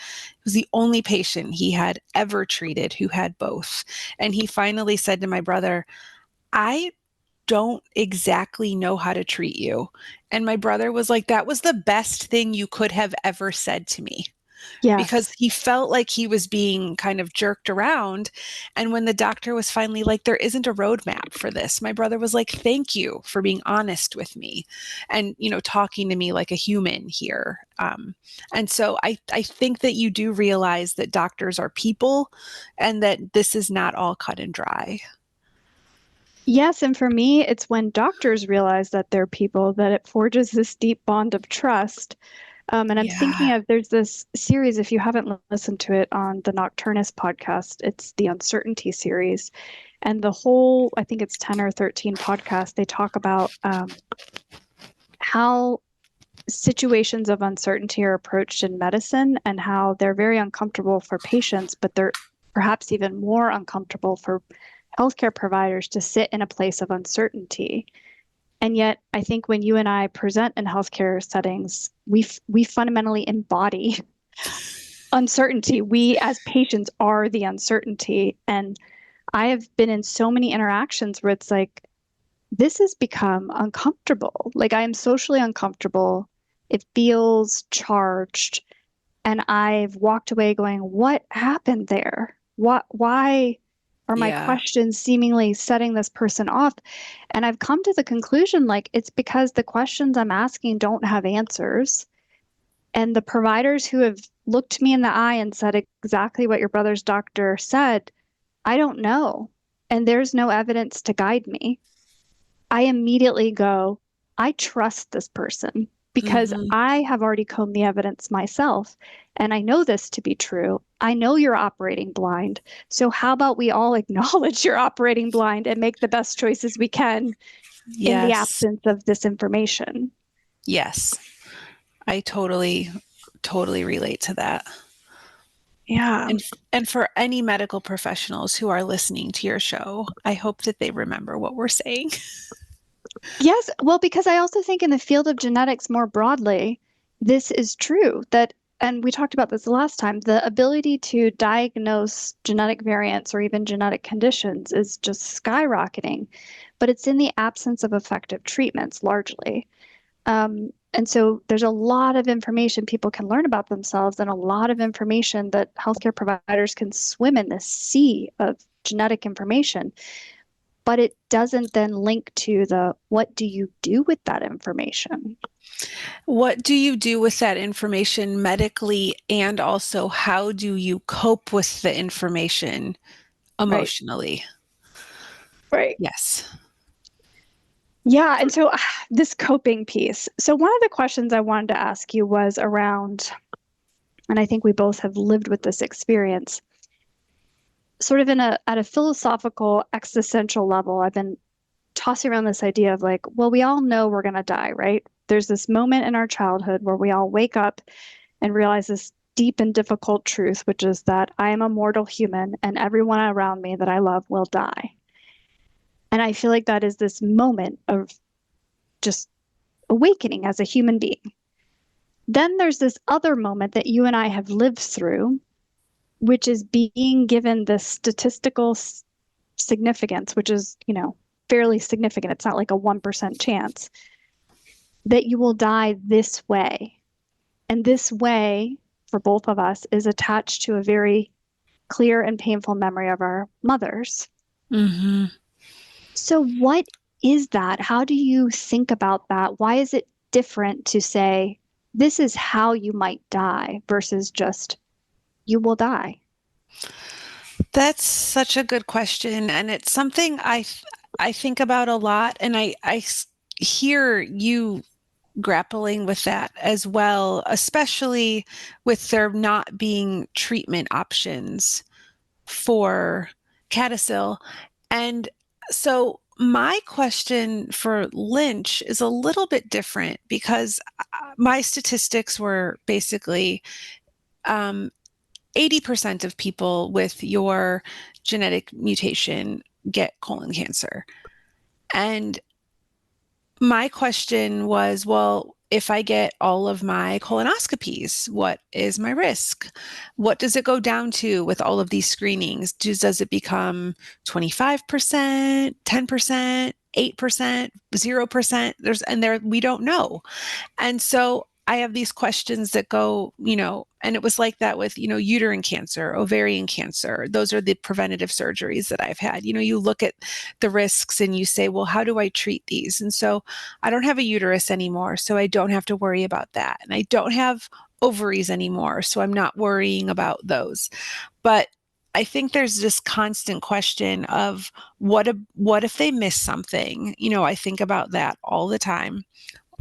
was the only patient he had ever treated who had both. And he finally said to my brother, I don't exactly know how to treat you. And my brother was like, that was the best thing you could have ever said to me. Yes. Because he felt like he was being kind of jerked around. And when the doctor was finally like, there isn't a roadmap for this, my brother was like, thank you for being honest with me and, talking to me like a human here. And so I think that you do realize that doctors are people and that this is not all cut and dry. Yes, and for me, it's when doctors realize that they're people that it forges this deep bond of trust. And I'm thinking of, there's this series, if you haven't listened to it, on the Nocturnus podcast, it's the Uncertainty series. And the whole, I think it's 10 or 13 podcasts, they talk about how situations of uncertainty are approached in medicine and how they're very uncomfortable for patients, but they're perhaps even more uncomfortable for healthcare providers to sit in a place of uncertainty. And yet, I think when you and I present in healthcare settings, we fundamentally embody uncertainty. We, as patients, are the uncertainty. And I have been in so many interactions where it's like, this has become uncomfortable. Like, I am socially uncomfortable. It feels charged. And I've walked away going, what happened there? Why are my questions seemingly setting this person off? And I've come to the conclusion, like, it's because the questions I'm asking don't have answers. And the providers who have looked me in the eye and said exactly what your brother's doctor said, I don't know. And there's no evidence to guide me. I immediately go, I trust this person because I have already combed the evidence myself. And I know this to be true. I know you're operating blind. So how about we all acknowledge you're operating blind and make the best choices we can in the absence of this information? Yes. I totally relate to that. Yeah. And for any medical professionals who are listening to your show, I hope that they remember what we're saying. Yes. Well, because I also think in the field of genetics more broadly, this is true that, and we talked about this the last time, the ability to diagnose genetic variants or even genetic conditions is just skyrocketing, but it's in the absence of effective treatments largely. And so there's a lot of information people can learn about themselves and a lot of information that healthcare providers can swim in this sea of genetic information. But it doesn't then link to the, what do you do with that information? What do you do with that information medically? And also, how do you cope with the information emotionally? Right. Yes. Yeah. And so this coping piece. So one of the questions I wanted to ask you was around, and I think we both have lived with this experience, sort of at a philosophical, existential level. I've been tossing around this idea of like, well, we all know we're going to die, right? There's this moment in our childhood where we all wake up and realize this deep and difficult truth, which is that I am a mortal human and everyone around me that I love will die. And I feel like that is this moment of just awakening as a human being. Then there's this other moment that you and I have lived through, which is being given the statistical significance, which is, fairly significant. It's not like a 1% chance that you will die this way. And this way, for both of us, is attached to a very clear and painful memory of our mothers. Mm-hmm. So what is that? How do you think about that? Why is it different to say, this is how you might die versus just, you will die? That's such a good question. And it's something I think about a lot. And I hear you grappling with that as well, especially with there not being treatment options for CADASIL. And so my question for Lynch is a little bit different because my statistics were basically 80% of people with your genetic mutation get colon cancer. And my question was, well, if I get all of my colonoscopies, what is my risk? What does it go down to with all of these screenings? Does it become 25%, 10%, 8%, 0%? We don't know. And so I have these questions that go, and it was like that with, uterine cancer, ovarian cancer. Those are the preventative surgeries that I've had. You look at the risks and you say, well, how do I treat these? And so I don't have a uterus anymore, so I don't have to worry about that. And I don't have ovaries anymore, so I'm not worrying about those. But I think there's this constant question of what if they miss something? I think about that all the time.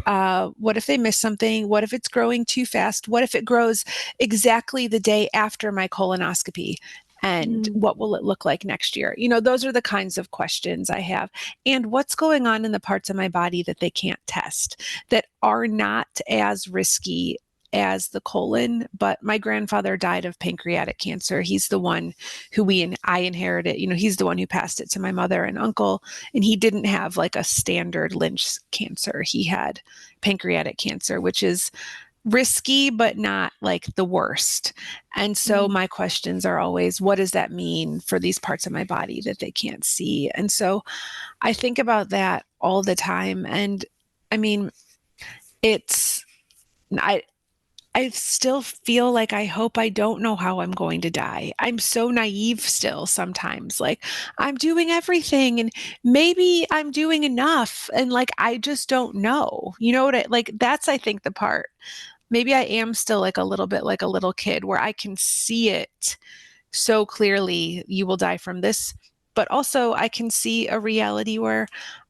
What if they miss something? What if it's growing too fast? What if it grows exactly the day after my colonoscopy? And what will it look like next year? Those are the kinds of questions I have. And what's going on in the parts of my body that they can't test that are not as risky as the colon, but my grandfather died of pancreatic cancer. He's the one who I inherited. He's the one who passed it to my mother and uncle, and he didn't have like a standard Lynch cancer. He had pancreatic cancer, which is risky, but not like the worst. And so my questions are always, what does that mean for these parts of my body that they can't see? And so I think about that all the time. And I mean, I still feel like I hope I don't know how I'm going to die. I'm so naive still sometimes. Like I'm doing everything and maybe I'm doing enough and like I just don't know. You know what that's I think the part. Maybe I am still like a little bit like a little kid where I can see it so clearly, you will die from this, but also I can see a reality where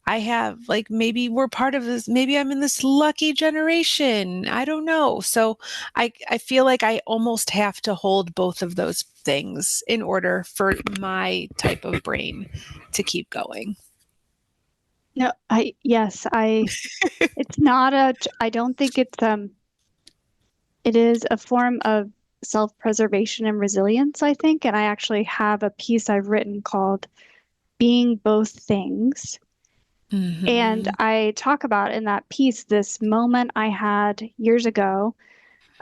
I have like maybe we're part of this, maybe I'm in this lucky generation. I don't know. So I feel like I almost have to hold both of those things in order for my type of brain to keep going. No, it's not I don't think it is a form of self-preservation and resilience, I think. And I actually have a piece I've written called Being Both Things. Mm-hmm. And I talk about in that piece this moment I had years ago.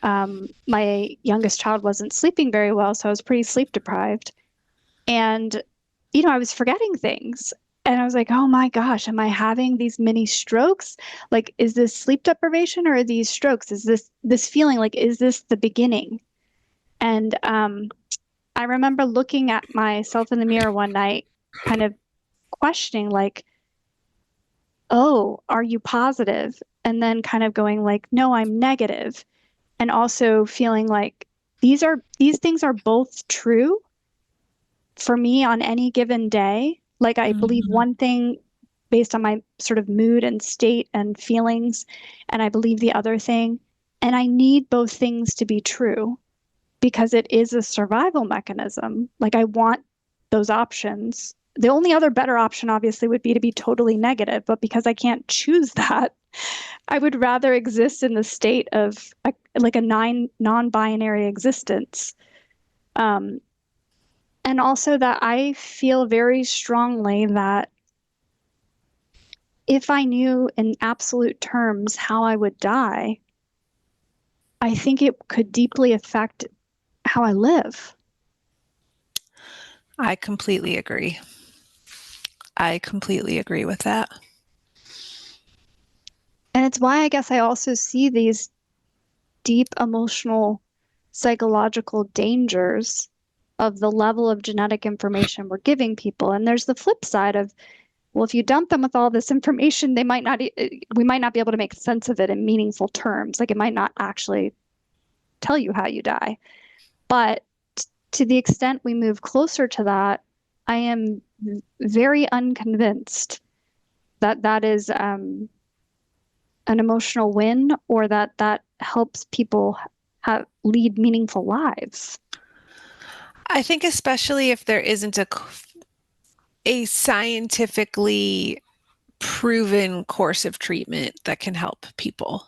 My youngest child wasn't sleeping very well, so I was pretty sleep deprived. And, I was forgetting things. And I was like, oh my gosh, am I having these mini strokes? Like, is this sleep deprivation or are these strokes? Is this feeling like, is this the beginning? And I remember looking at myself in the mirror one night, kind of questioning, like, oh, are you positive? And then kind of going like, no, I'm negative. And also feeling like these things are both true for me on any given day. Like I believe one thing based on my sort of mood and state and feelings, and I believe the other thing. And I need both things to be true because it is a survival mechanism. Like I want those options the only other better option obviously would be to be totally negative, but because I can't choose that, I would rather exist in the state of like a non-binary existence. And also that I feel very strongly that if I knew in absolute terms how I would die, I think it could deeply affect how I live. I completely agree. I completely agree with that. And it's why I guess I also see these deep emotional, psychological dangers of the level of genetic information we're giving people. And there's the flip side of, well, if you dump them with all this information, we might not be able to make sense of it in meaningful terms. Like it might not actually tell you how you die. But to the extent we move closer to that, I am very unconvinced that that is an emotional win, or that helps people lead meaningful lives. I think especially if there isn't a scientifically proven course of treatment that can help people.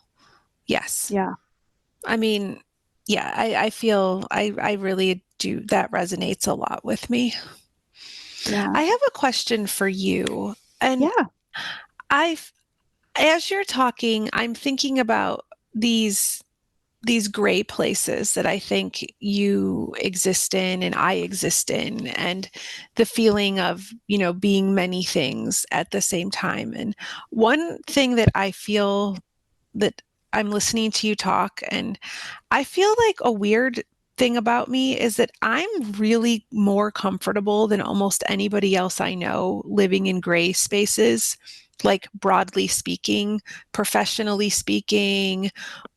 Yes. Yeah. I mean, yeah, I feel I really do. That resonates a lot with me. Yeah. I have a question for you. And Yeah. as you're talking, I'm thinking about these gray places that I think you exist in and I exist in, and the feeling of, being many things at the same time. And one thing that I feel that I'm listening to you talk, and I feel like a weird thing about me is that I'm really more comfortable than almost anybody else I know living in gray spaces, like broadly speaking, professionally speaking,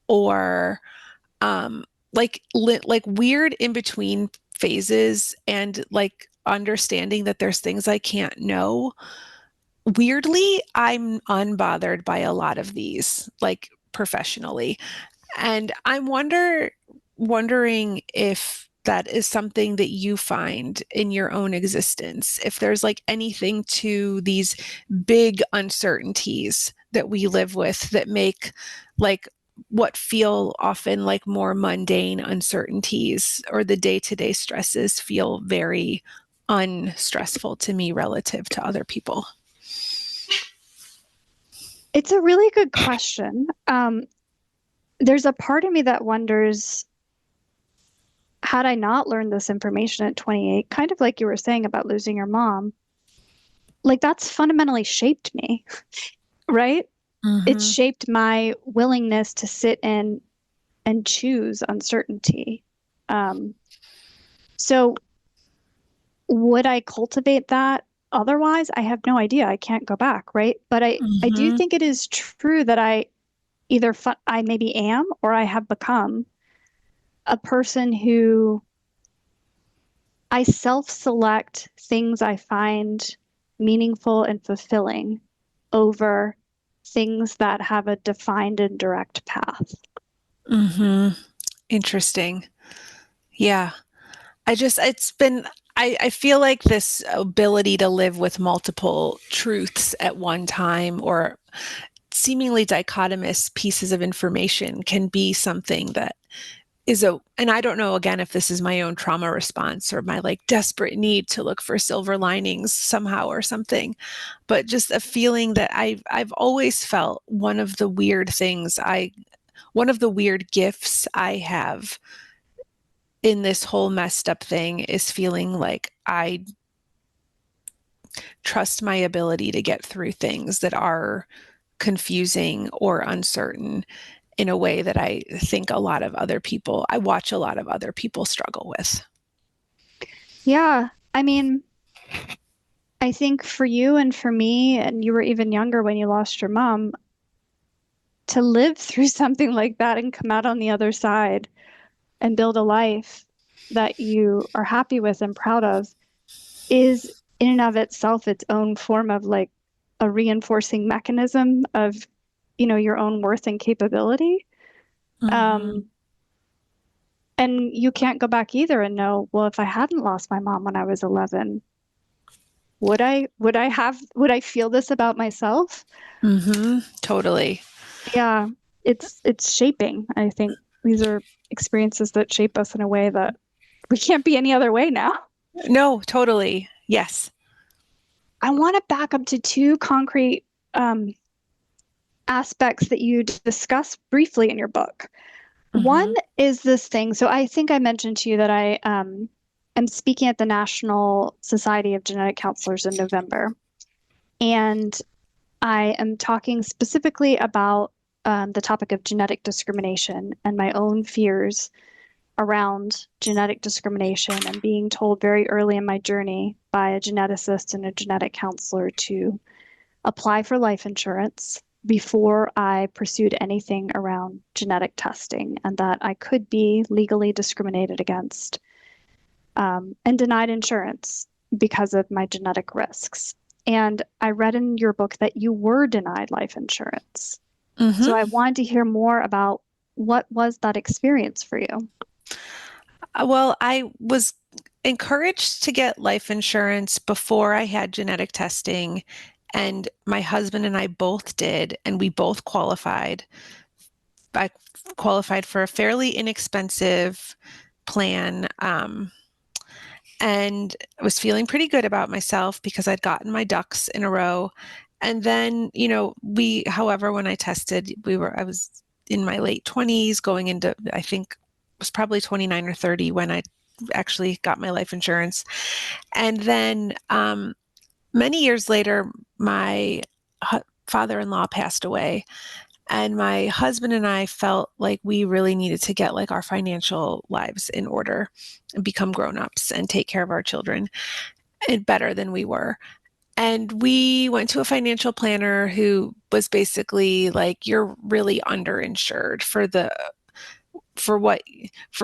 or like weird in between phases, and like understanding that there's things I can't know. Weirdly, I'm unbothered by a lot of these, like professionally. And I'm wondering if that is something that you find in your own existence, if there's like anything to these big uncertainties that we live with that make like what feel often like more mundane uncertainties or the day-to-day stresses feel very unstressful to me relative to other people. It's a really good question. There's a part of me that wonders, had I not learned this information at 28, kind of like you were saying about losing your mom, like that's fundamentally shaped me, right? It's shaped my willingness to sit in and choose uncertainty. So would I cultivate that otherwise? I have no idea. I can't go back, right? But I do think it is true that I either I maybe am, or I have become a person who I self-select things I find meaningful and fulfilling over things that have a defined and direct path. Interesting. Yeah. I feel like this ability to live with multiple truths at one time, or seemingly dichotomous pieces of information, can be something that and I don't know, again, if this is my own trauma response or my like desperate need to look for silver linings somehow or something, but just a feeling that I've always felt one of the weird gifts I have in this whole messed up thing is feeling like I trust my ability to get through things that are confusing or uncertain in a way that I think I watch a lot of other people struggle with. Yeah. I mean, I think for you and for me, and you were even younger when you lost your mom, to live through something like that and come out on the other side and build a life that you are happy with and proud of is in and of itself its own form of like a reinforcing mechanism of, your own worth and capability. And you can't go back either and know, well, if I hadn't lost my mom when I was 11, would I feel this about myself? Totally. Yeah, it's shaping. I think these are experiences that shape us in a way that we can't be any other way now. No, totally. Yes. I want to back up to two concrete aspects that you discuss briefly in your book. One is this thing. So I think I mentioned to you that I am speaking at the National Society of Genetic Counselors in November. And I am talking specifically about the topic of genetic discrimination and my own fears around genetic discrimination and being told very early in my journey by a geneticist and a genetic counselor to apply for life insurance before I pursued anything around genetic testing, and that I could be legally discriminated against and denied insurance because of my genetic risks. And I read in your book that you were denied life insurance. So I wanted to hear more about what was that experience for you? Well, I was encouraged to get life insurance before I had genetic testing, and my husband and I both did, and we both qualified. I qualified for a fairly inexpensive plan, and I was feeling pretty good about myself because I'd gotten my ducks in a row. And then, however, when I tested, I was in my late 20s going into, I think it was probably 29 or 30 when I actually got my life insurance. And then many years later, my father-in-law passed away. And my husband and I felt like we really needed to get like our financial lives in order and become grown-ups and take care of our children and better than we were. And we went to a financial planner who was basically like, you're really underinsured for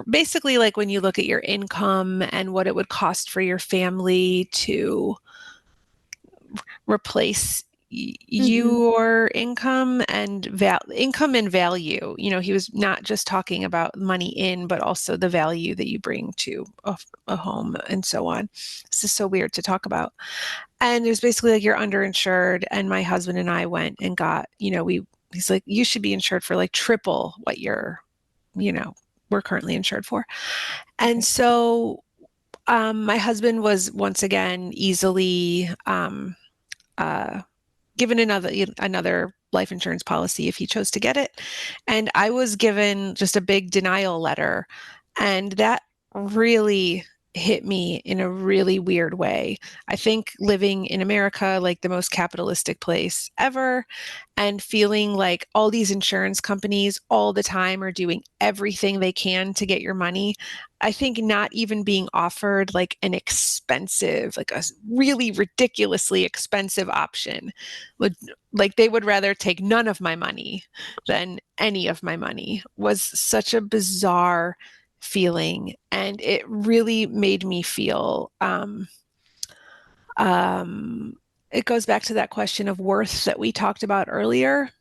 basically like when you look at your income and what it would cost for your family to replace your income and value. He was not just talking about money in, but also the value that you bring to a home and so on. This is so weird to talk about. And it was basically like you're underinsured. And my husband and I went and got, he's like, you should be insured for like triple what we're currently insured for. And so my husband was once again easily given another life insurance policy if he chose to get it. And I was given just a big denial letter. And that really hit me in a really weird way. I think living in America, like the most capitalistic place ever, and feeling like all these insurance companies all the time are doing everything they can to get your money. I think not even being offered like an expensive, like a really ridiculously expensive option like they would rather take none of my money than any of my money was such a bizarre feeling. And it really made me feel, it goes back to that question of worth that we talked about earlier.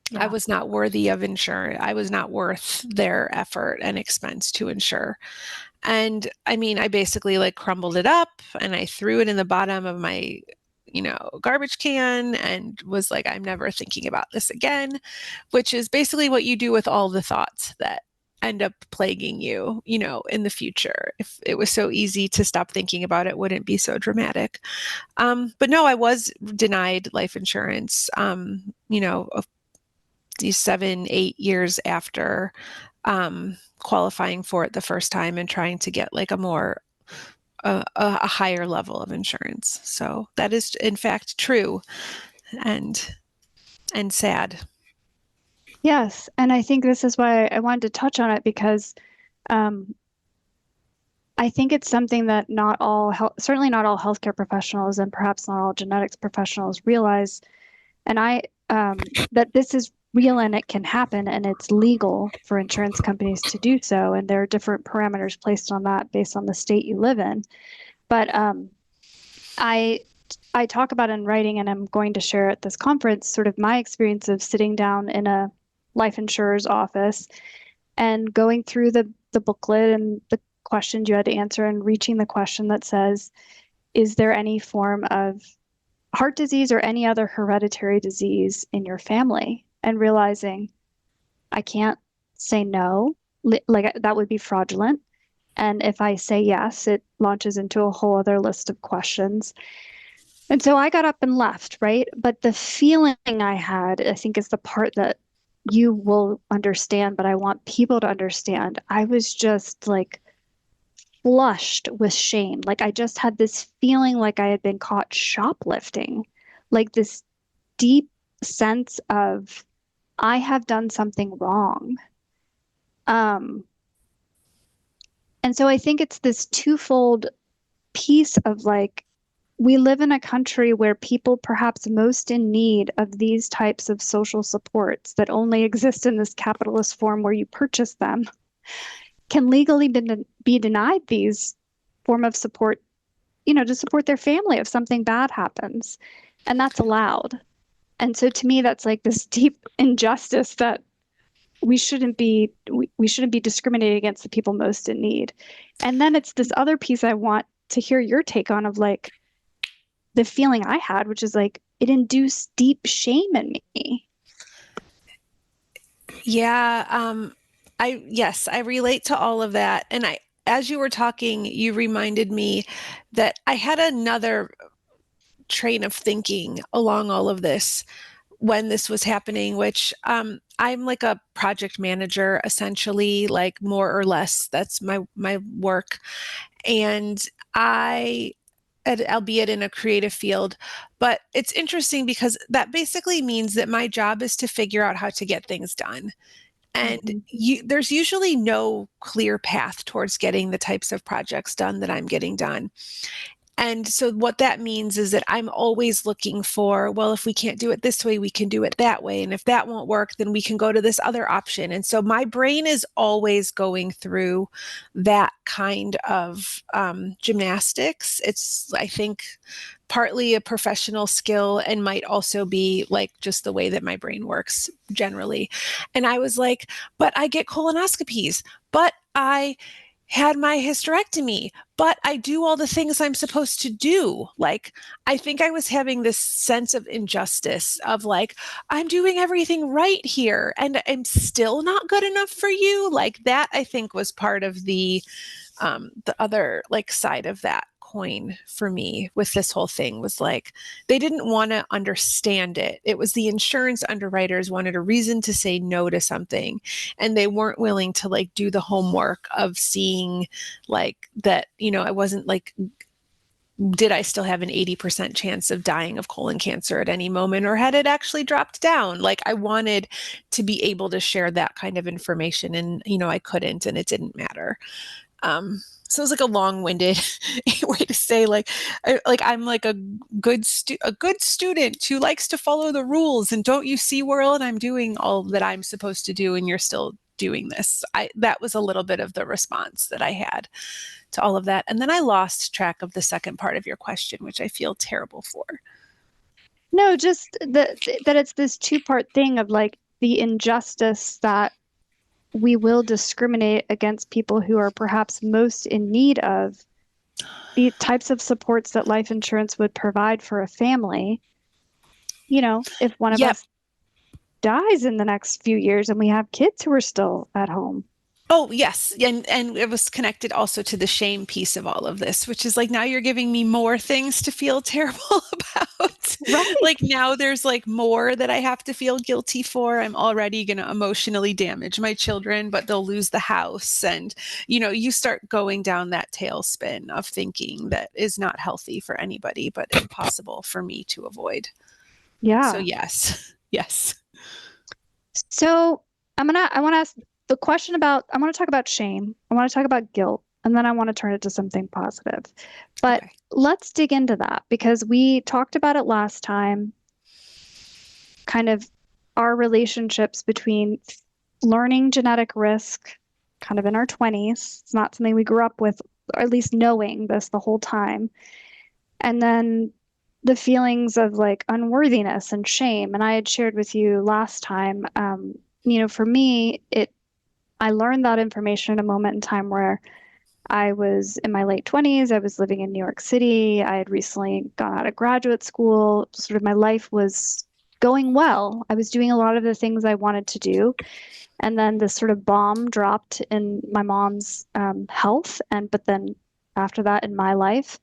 Yeah. I was not worthy of insurance. I was not worth their effort and expense to insure. And I mean, I basically like crumbled it up and I threw it in the bottom of my garbage can and was like, I'm never thinking about this again, which is basically what you do with all the thoughts that end up plaguing you, in the future. If it was so easy to stop thinking about it, wouldn't be so dramatic. But no, I was denied life insurance, these 7-8 years after qualifying for it the first time and trying to get like a higher level of insurance. So that is in fact true and sad. Yes, and I think this is why I wanted to touch on it because I think it's something that certainly not all healthcare professionals and perhaps not all genetics professionals realize. And that this is real and it can happen and it's legal for insurance companies to do so. And there are different parameters placed on that based on the state you live in. But I talk about in writing, and I'm going to share at this conference, sort of my experience of sitting down in a life insurer's office and going through the booklet and the questions you had to answer and reaching the question that says, is there any form of heart disease or any other hereditary disease in your family? And realizing I can't say no, like that would be fraudulent. And if I say yes, it launches into a whole other list of questions. And so I got up and left, right? But the feeling I had, I think, is the part that you will understand, but I want people to understand. I was just like flushed with shame. Like I just had this feeling like I had been caught shoplifting, like this deep sense of I have done something wrong. Um, and so I think it's this twofold piece of like, we live in a country where people perhaps most in need of these types of social supports that only exist in this capitalist form where you purchase them can legally be denied these form of support, to support their family if something bad happens. And that's allowed. And so to me, that's like this deep injustice that we shouldn't be discriminating against the people most in need. And then it's this other piece I want to hear your take on of like the feeling I had, which is like it induced deep shame in me. Yeah, I relate to all of that. And as you were talking, you reminded me that I had another train of thinking along all of this when this was happening, which I'm like a project manager, essentially, like more or less. That's my work. And albeit in a creative field, but it's interesting because that basically means that my job is to figure out how to get things done. And there's usually no clear path towards getting the types of projects done that I'm getting done. And so what that means is that I'm always looking for, well, if we can't do it this way, we can do it that way. And if that won't work, then we can go to this other option. And so my brain is always going through that kind of gymnastics. It's, I think, partly a professional skill and might also be like just the way that my brain works generally. And I was like, but I get colonoscopies, but I had my hysterectomy, but I do all the things I'm supposed to do. Like, I think I was having this sense of injustice of like, I'm doing everything right here and I'm still not good enough for you. Like that, I think was part of the other like side of that coin for me with this whole thing was like they didn't want to understand it. It was the insurance underwriters wanted a reason to say no to something, and they weren't willing to like do the homework of seeing like that, I wasn't like, did I still have an 80% chance of dying of colon cancer at any moment, or had it actually dropped down? Like I wanted to be able to share that kind of information, and I couldn't, and it didn't matter. So it was like a long-winded way to say like I'm like a good student who likes to follow the rules, and don't you see, world, I'm doing all that I'm supposed to do and you're still doing this. That was a little bit of the response that I had to all of that. And then I lost track of the second part of your question, which I feel terrible for. No, just that it's this two-part thing of like the injustice that we will discriminate against people who are perhaps most in need of the types of supports that life insurance would provide for a family. If one of us dies in the next few years and we have kids who are still at home. Oh, yes. And it was connected also to the shame piece of all of this, which is like, now you're giving me more things to feel terrible about. Right. Like now there's like more that I have to feel guilty for. I'm already going to emotionally damage my children, but they'll lose the house. And, you start going down that tailspin of thinking that is not healthy for anybody, but impossible for me to avoid. Yeah. So yes. Yes. So I want to ask the question about, I want to talk about shame. I want to talk about guilt, and then I want to turn it to something positive. But okay, let's dig into that because we talked about it last time, kind of our relationships between learning genetic risk kind of in our 20s. It's not something we grew up with, or at least knowing this the whole time. And then the feelings of like unworthiness and shame. And I had shared with you last time, for me, I learned that information at a moment in time where I was in my late 20s. I was living in New York City. I had recently gone out of graduate school. Sort of my life was going well. I was doing a lot of the things I wanted to do. And then this sort of bomb dropped in my mom's health, but then after that in my life.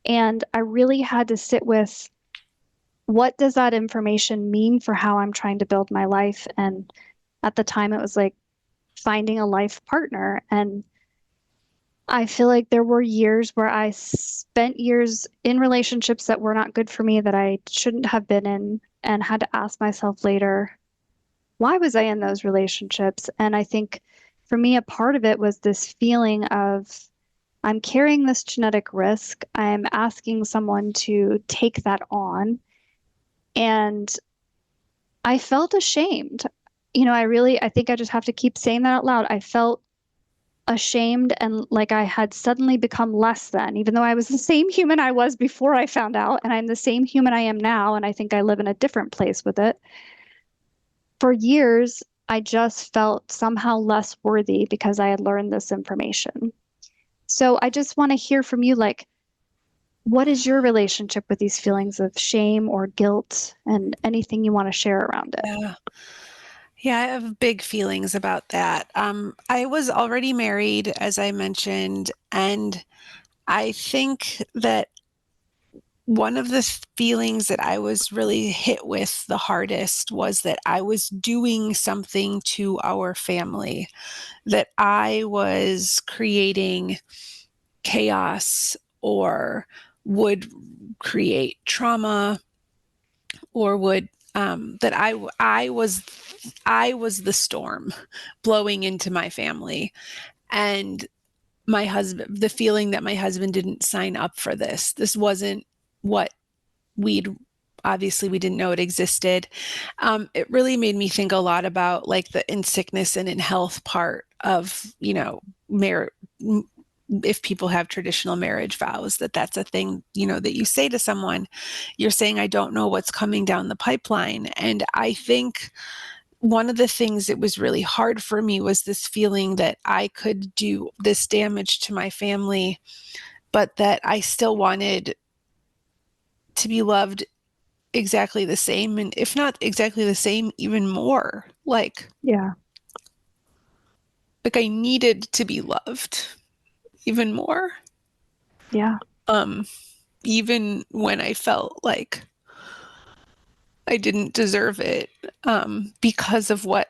And I really had to sit with, what does that information mean for how I'm trying to build my life? And at the time, it was like finding a life partner. And I feel like there were years where I spent years in relationships that were not good for me, that I shouldn't have been in, and had to ask myself later, why was I in those relationships? And I think for me, a part of it was this feeling of, I'm carrying this genetic risk. I'm asking someone to take that on. And I felt ashamed. I think I just have to keep saying that out loud. I felt ashamed and like I had suddenly become less than, even though I was the same human I was before I found out, and I'm the same human I am now. And I think I live in a different place with it. For years, I just felt somehow less worthy because I had learned this information. So I just want to hear from you, like, what is your relationship with these feelings of shame or guilt, and anything you want to share around it? Yeah. Yeah, I have big feelings about that. I was already married, as I mentioned, and I think that one of the feelings that I was really hit with the hardest was that I was doing something to our family, that I was creating chaos or would create trauma, or would that I was the storm blowing into my family. And my husband, the feeling that my husband didn't sign up for this. This wasn't what we'd obviously we didn't know it existed. It really made me think a lot about like the in sickness and in health part of, if people have traditional marriage vows, that's a thing, that you say to someone. You're saying, I don't know what's coming down the pipeline. And I think one of the things that was really hard for me was this feeling that I could do this damage to my family, but that I still wanted to be loved exactly the same, and if not exactly the same, even more. Yeah. Like I needed to be loved even more. Yeah. Even when I felt like I didn't deserve it, because of what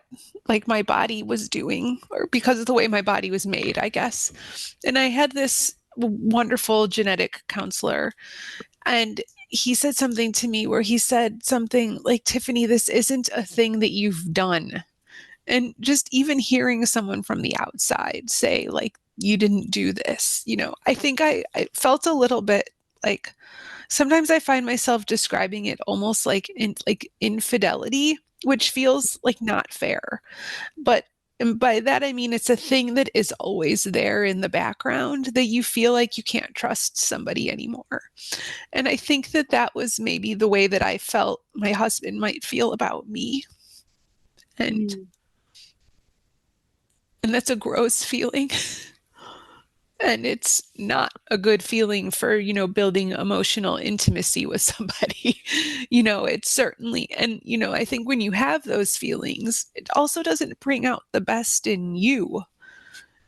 like my body was doing, or because of the way my body was made, I guess. And I had this wonderful genetic counselor, and he said something to me where he said something like, Tiffany, this isn't a thing that you've done. And just even hearing someone from the outside say, like, you didn't do this, I think I felt a little bit like, sometimes I find myself describing it almost like infidelity, which feels like not fair. But and by that, I mean, it's a thing that is always there in the background, that you feel like you can't trust somebody anymore. And I think that that was maybe the way that I felt my husband might feel about me. And Mm. and that's a gross feeling. And it's not a good feeling for, building emotional intimacy with somebody. It's certainly, and, I think when you have those feelings, it also doesn't bring out the best in you.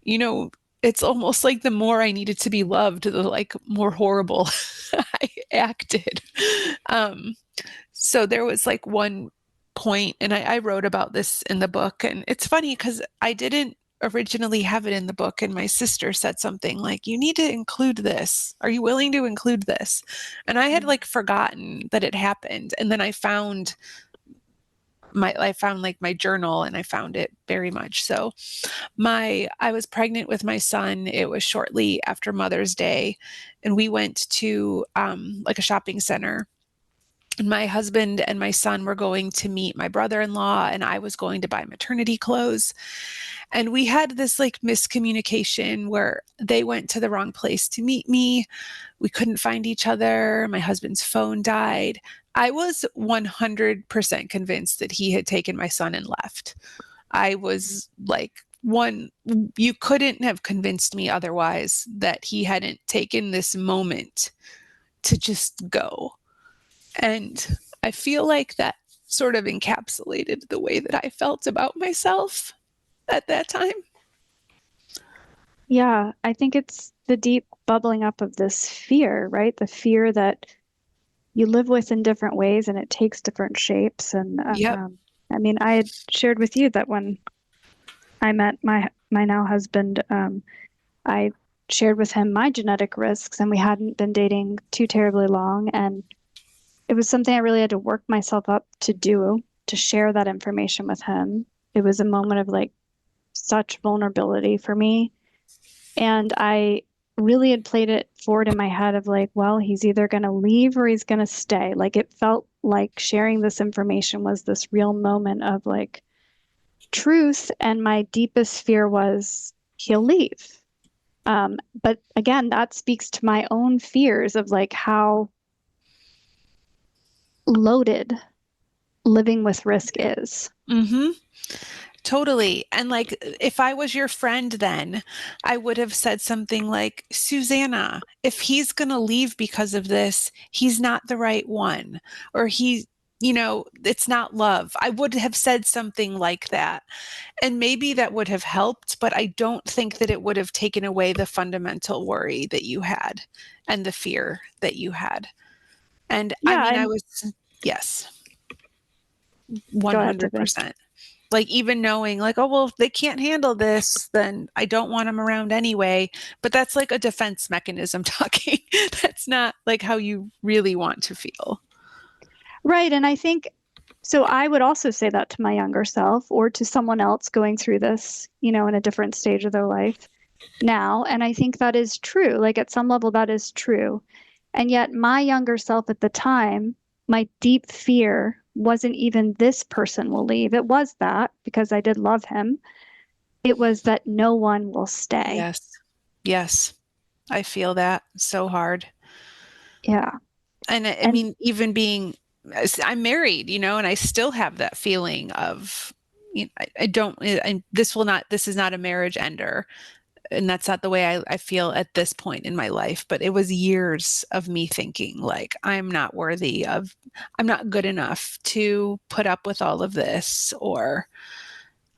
It's almost like the more I needed to be loved, the like more horrible I acted. So there was like one point, and I wrote about this in the book, and it's funny because I didn't originally have it in the book, and my sister said something like, you need to include this. Are you willing to include this? And I had like forgotten that it happened. And then I found like my journal, and I found it very much so. I was pregnant with my son. It was shortly after Mother's Day, and we went to like a shopping center. And my husband and my son were going to meet my brother-in-law, and I was going to buy maternity clothes. And we had this like miscommunication where they went to the wrong place to meet me. We couldn't find each other. My husband's phone died. I was 100% convinced that he had taken my son and left. I was like one, you couldn't have convinced me otherwise that he hadn't taken this moment to just go. And I feel like that sort of encapsulated the way that I felt about myself at that time. Yeah, I think it's the deep bubbling up of this fear, right? The fear that you live with in different ways and it takes different shapes. And Yep. I mean, I had shared with you that when I met my now husband, I shared with him my genetic risks, and we hadn't been dating too terribly long. And it was something I really had to work myself up to do, to share that information with him. It was a moment of like such vulnerability for me. And I really had played it forward in my head of like, well, he's either going to leave or he's going to stay. Like it felt like sharing this information was this real moment of like truth. And my deepest fear was he'll leave. But again, that speaks to my own fears of like how loaded living with risk is. Mm-hmm. Totally. And like, if I was your friend then, I would have said something like, Susanna, if he's going to leave because of this, he's not the right one. Or it's not love. I would have said something like that. And maybe that would have helped, but I don't think that it would have taken away the fundamental worry that you had and the fear that you had. And I Yeah, mean, and yes, go ahead, Tiffany. 100%. Like even knowing like, oh, well, if they can't handle this, then I don't want them around anyway. But that's like a defense mechanism talking. That's not like how you really want to feel. Right. And I think so. I would also say that to my younger self or to someone else going through this, in a different stage of their life now. And I think that is true. Like at some level, that is true. And yet, my younger self at the time, my deep fear wasn't even this person will leave. It was that because I did love him. It was that no one will stay. Yes. Yes. I feel that so hard. Yeah. And I And mean, even I'm married, and I still have that feeling of, I don't, and this is not a marriage ender. And that's not the way I feel at this point in my life. But it was years of me thinking like, I'm not good enough to put up with all of this, or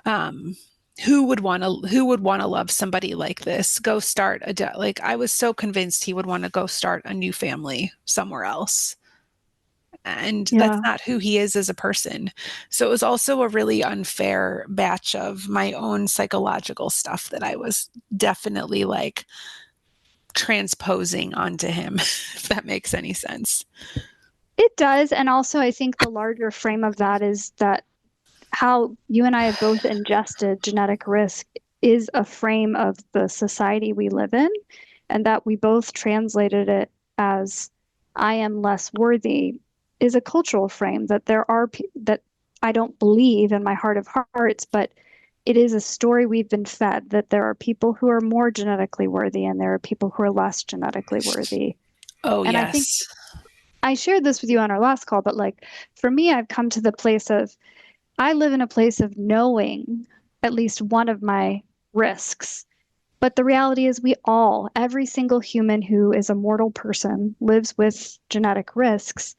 who would want to love somebody like this? Go start like I was so convinced he would want to go start a new family somewhere else. And that's yeah, not who he is as a person. So it was also a really unfair batch of my own psychological stuff that I was definitely like transposing onto him, if that makes any sense. it does. And also, I think the larger frame of that is that how you and I have both ingested genetic risk is a frame of the society we live in, and that we both translated it as I am less worthy is a cultural frame that that I don't believe in my heart of hearts, but it is a story we've been fed that there are people who are more genetically worthy and there are people who are less genetically worthy. Oh, And I think yes. I shared this with you on our last call, but like for me, I've come to the place of I live in a place of knowing at least one of my risks. But the reality is, every single human who is a mortal person lives with genetic risks.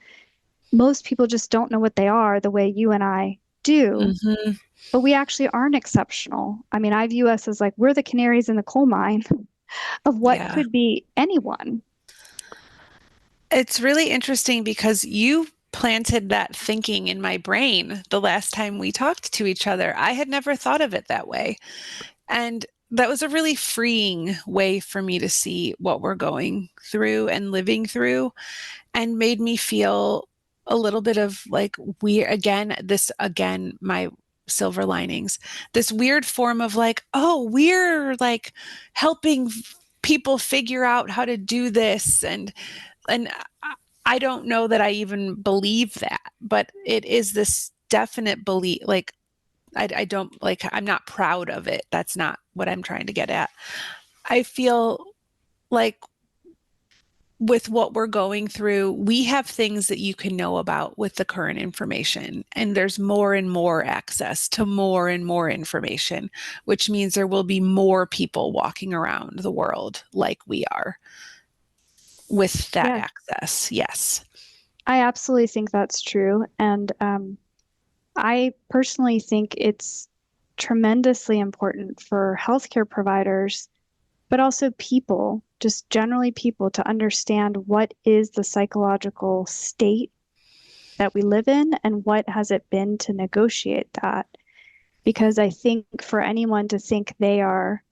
Most people just don't know what they are the way you and I do, Mm-hmm. but we actually aren't exceptional. I mean, I view us as like we're the canaries in the coal mine of what Yeah. could be anyone. It's really interesting because you planted that thinking in my brain the last time we talked to each other. I had never thought of it that way. And that was a really freeing way for me to see what we're going through and living through, and made me feel a little bit of like my silver linings, this weird form of like, oh, we're like helping people figure out how to do this. And I don't know that I even believe that, but it is this definite belief. Like, I don't like, I'm not proud of it. That's not what I'm trying to get at. I feel like with what we're going through, we have things that you can know about with the current information, and there's more and more access to more and more information, which means there will be more people walking around the world like we are with that access. Yes. I absolutely think that's true. And I personally think it's tremendously important for healthcare providers, but also people, just generally people, to understand what is the psychological state that we live in and what has it been to negotiate that. Because I think for anyone to think they are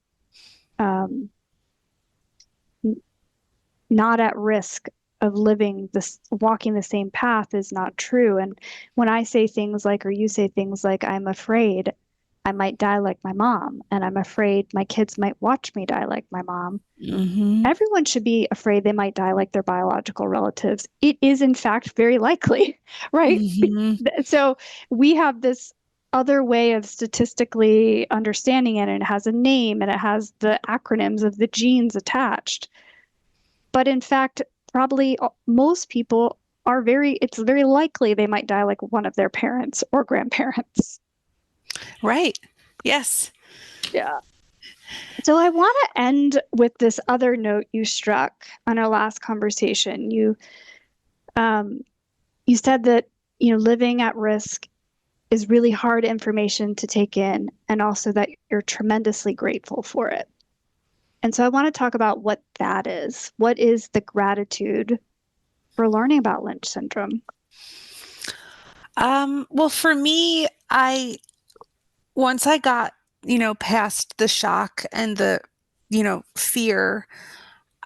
not at risk of walking the same path is not true. And when I say things like, or you say things like, I'm afraid I might die like my mom, and I'm afraid my kids might watch me die like my mom. Mm-hmm. Everyone should be afraid they might die like their biological relatives. It is, in fact, very likely, right? Mm-hmm. So we have this other way of statistically understanding it, and it has a name and it has the acronyms of the genes attached. But in fact, probably most people it's very likely they might die like one of their parents or grandparents. Right. Yes. Yeah. So I want to end with this other note you struck on our last conversation. You said that, living at risk is really hard information to take in, and also that you're tremendously grateful for it. And so I want to talk about what that is. What is the gratitude for learning about Lynch syndrome? Well, for me, once I got, past the shock and the, fear,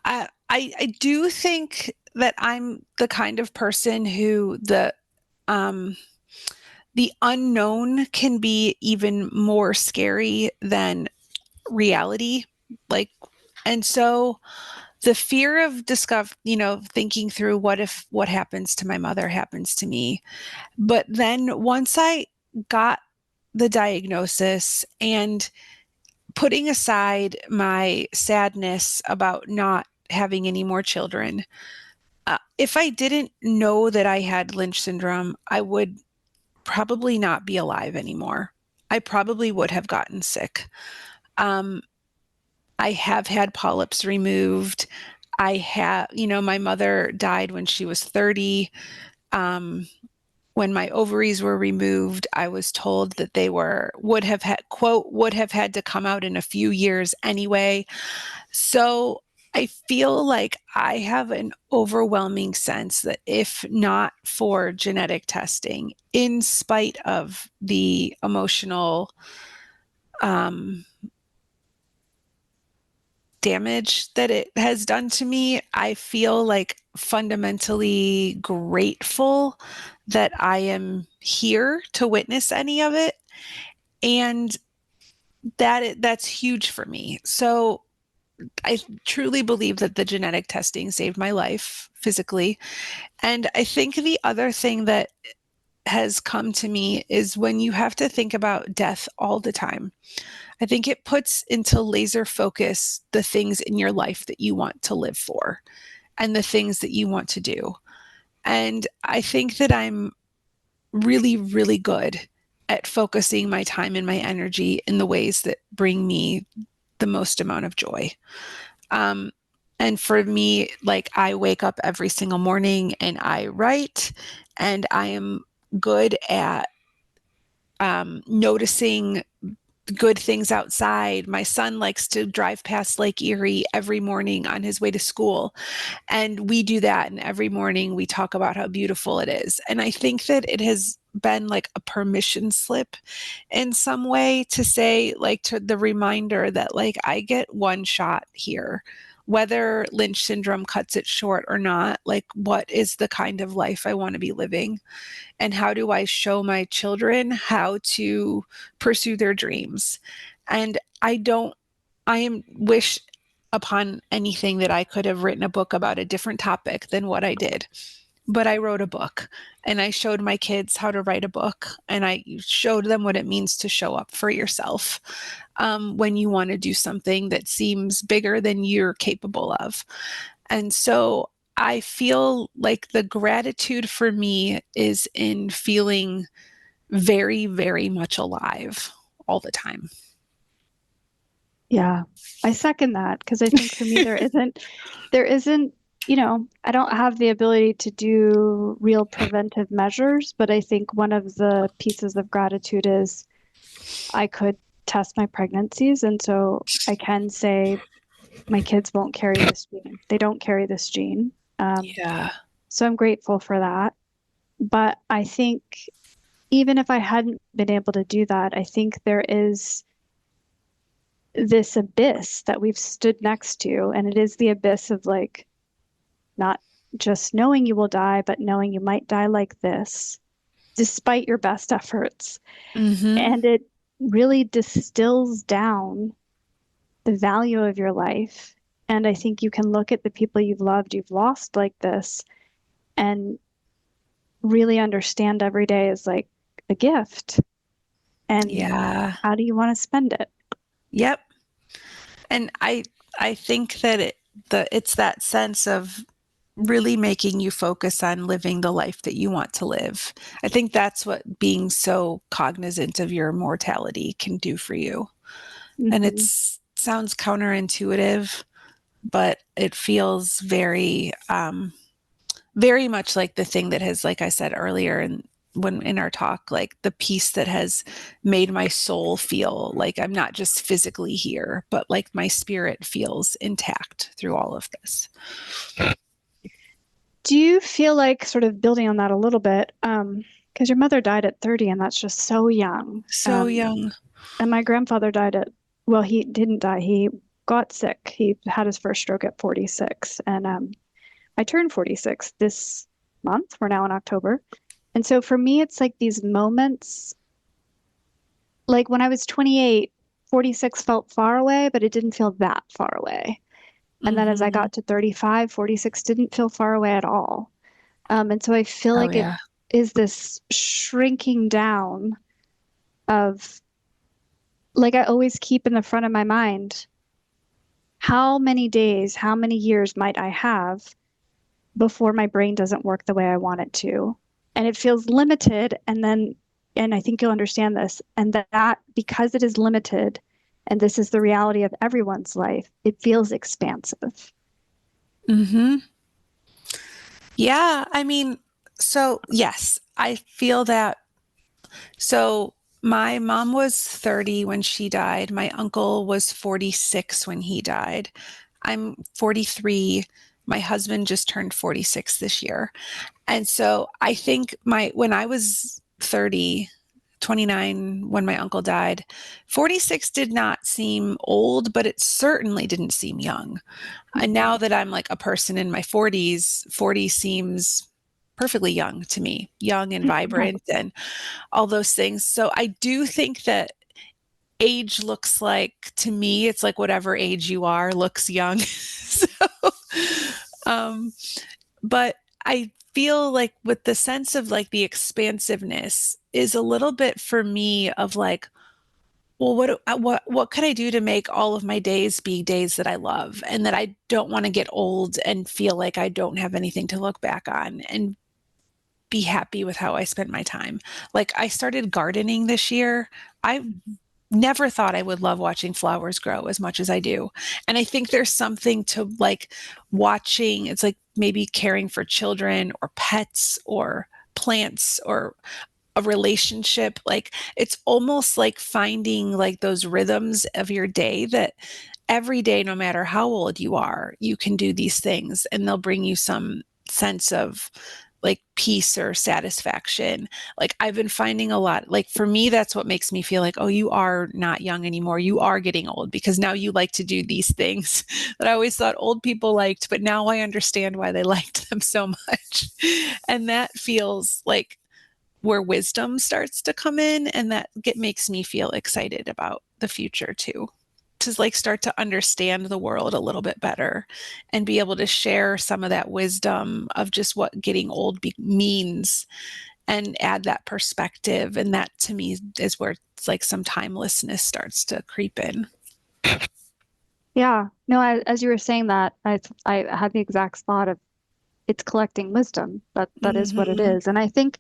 I do think that I'm the kind of person who the unknown can be even more scary than reality. Like, and so the fear of thinking through what happens to my mother happens to me. But then once I got the diagnosis and putting aside my sadness about not having any more children, if I didn't know that I had Lynch syndrome, I would probably not be alive anymore. I probably would have gotten sick. I have had polyps removed. My mother died when she was 30. When my ovaries were removed, I was told that they would have had to come out in a few years anyway. So I feel like I have an overwhelming sense that if not for genetic testing, in spite of the emotional damage that it has done to me, I feel like fundamentally grateful that I am here to witness any of it. And that's huge for me. So I truly believe that the genetic testing saved my life physically. And I think the other thing that has come to me is when you have to think about death all the time. I think it puts into laser focus the things in your life that you want to live for and the things that you want to do. And I think that I'm really, really good at focusing my time and my energy in the ways that bring me the most amount of joy. And for me, like, I wake up every single morning and I write, and I am good at noticing good things outside. My son likes to drive past Lake Erie every morning on his way to school. And we do that. And every morning we talk about how beautiful it is. And I think that it has been like a permission slip in some way to say, like, to the reminder that, like, I get one shot here, whether Lynch syndrome cuts it short or not. Like, what is the kind of life I want to be living? And how do I show my children how to pursue their dreams? And wish upon anything that I could have written a book about a different topic than what I did. But I wrote a book, and I showed my kids how to write a book, and I showed them what it means to show up for yourself when you want to do something that seems bigger than you're capable of. And so I feel like the gratitude for me is in feeling very, very much alive all the time. Yeah, I second that because I think for me there isn't, I don't have the ability to do real preventive measures, but I think one of the pieces of gratitude is I could test my pregnancies, and so I can say my kids won't carry this gene. They don't carry this gene. Yeah. So I'm grateful for that. But I think even if I hadn't been able to do that, I think there is this abyss that we've stood next to, and it is the abyss of like not just knowing you will die, but knowing you might die like this, despite your best efforts. Mm-hmm. And it really distills down the value of your life. And I think you can look at the people you've loved, you've lost like this, and really understand every day is like a gift. And Yeah. how do you want to spend it? Yep. And I think that it's that sense of really making you focus on living the life that you want to live. I think that's what being so cognizant of your mortality can do for you. And Mm-hmm. sounds counterintuitive, but it feels very very much like the thing that has, like I said earlier, and when in our talk, like the peace that has made my soul feel like I'm not just physically here, but like my spirit feels intact through all of this. Do you feel like sort of building on that a little bit? Because your mother died at 30, and that's just so young. So young. And my grandfather died well, he didn't die. He got sick. He had his first stroke at 46. And I turned 46 this month. We're now in October. And so for me, it's like these moments, like when I was 28, 46 felt far away, but it didn't feel that far away. And then as I Mm-hmm. got to 35, 46 didn't feel far away at all. And so I feel Oh like it yeah. is this shrinking down of, like, I always keep in the front of my mind, how many days, how many years might I have before my brain doesn't work the way I want it to? And it feels limited. And I think you'll understand this, and that because it is limited, and this is the reality of everyone's life, it feels expansive. Mm-hmm. Yeah. I mean, so yes, I feel that. So my mom was 30 when she died. My uncle was 46 when he died. I'm 43. My husband just turned 46 this year. And so I think when I was 30, 29 when my uncle died, 46 did not seem old, but it certainly didn't seem young. And now that I'm like a person in my 40s, 40 seems perfectly young to me, young and Right. vibrant and all those things. So I do think that age looks like, to me, it's like whatever age you are looks young. So, um, but I feel like with the sense of like the expansiveness is a little bit for me of like, well, what could I do to make all of my days be days that I love and that I don't want to get old and feel like I don't have anything to look back on and be happy with how I spent my time. Like I started gardening this year. I never thought I would love watching flowers grow as much as I do. And I think there's something to like watching, it's like maybe caring for children or pets or plants or a relationship. Like it's almost like finding like those rhythms of your day that every day, no matter how old you are, you can do these things and they'll bring you some sense of like peace or satisfaction. Like I've been finding a lot, like for me, that's what makes me feel like, oh, you are not young anymore. You are getting old because now you like to do these things that I always thought old people liked, but now I understand why they liked them so much. And that feels like where wisdom starts to come in, and makes me feel excited about the future too, to like start to understand the world a little bit better and be able to share some of that wisdom of just what getting old means and add that perspective. And that to me is where it's like some timelessness starts to creep in. Yeah. No, as you were saying that, I had the exact thought of it's collecting wisdom. That is what it Mm-hmm. is. And I think,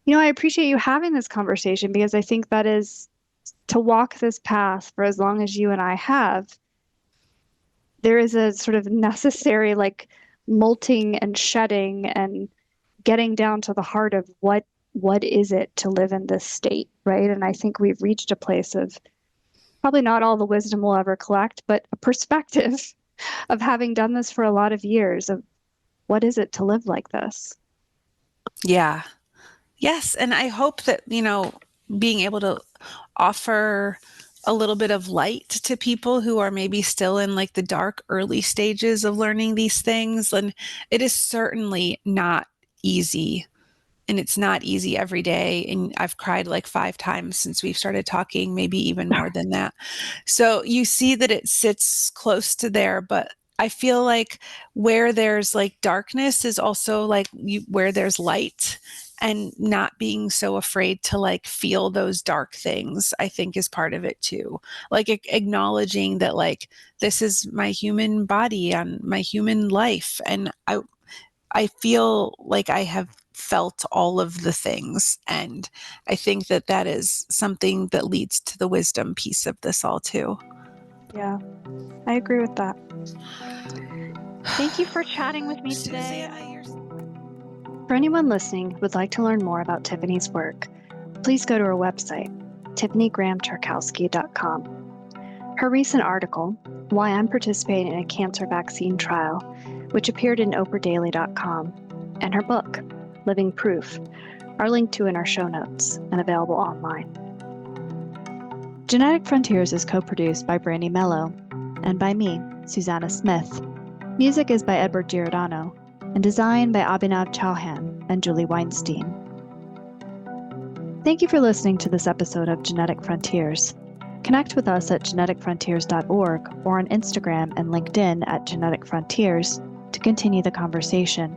I appreciate you having this conversation because I think that is to walk this path for as long as you and I have, there is a sort of necessary like molting and shedding and getting down to the heart of what is it to live in this state, right? And I think we've reached a place of probably not all the wisdom we'll ever collect, but a perspective of having done this for a lot of years of what is it to live like this? Yeah. Yes. And I hope that, being able to offer a little bit of light to people who are maybe still in like the dark early stages of learning these things. And it is certainly not easy. And it's not easy every day. And I've cried like 5 times since we've started talking, maybe even more than that. So you see that it sits close to there, but I feel like where there's like darkness is also like where there's light, and not being so afraid to like feel those dark things, I think is part of it too. Like acknowledging that like, this is my human body and my human life. And I feel like I have felt all of the things. And I think that that is something that leads to the wisdom piece of this all too. Yeah, I agree with that. Thank you for chatting with me today. For anyone listening who would like to learn more about Tiffany's work, please go to her website, tiffanygrahamtarkowski.com. Her recent article, Why I'm Participating in a Cancer Vaccine Trial, which appeared in oprahdaily.com, and her book, Living Proof, are linked to in our show notes and available online. Genetic Frontiers is co-produced by Brandy Mello and by me, Susanna Smith. Music is by Edward Giordano and designed by Abhinav Chauhan and Julie Weinstein. Thank you for listening to this episode of Genetic Frontiers. Connect with us at geneticfrontiers.org or on Instagram and LinkedIn at Genetic Frontiers to continue the conversation.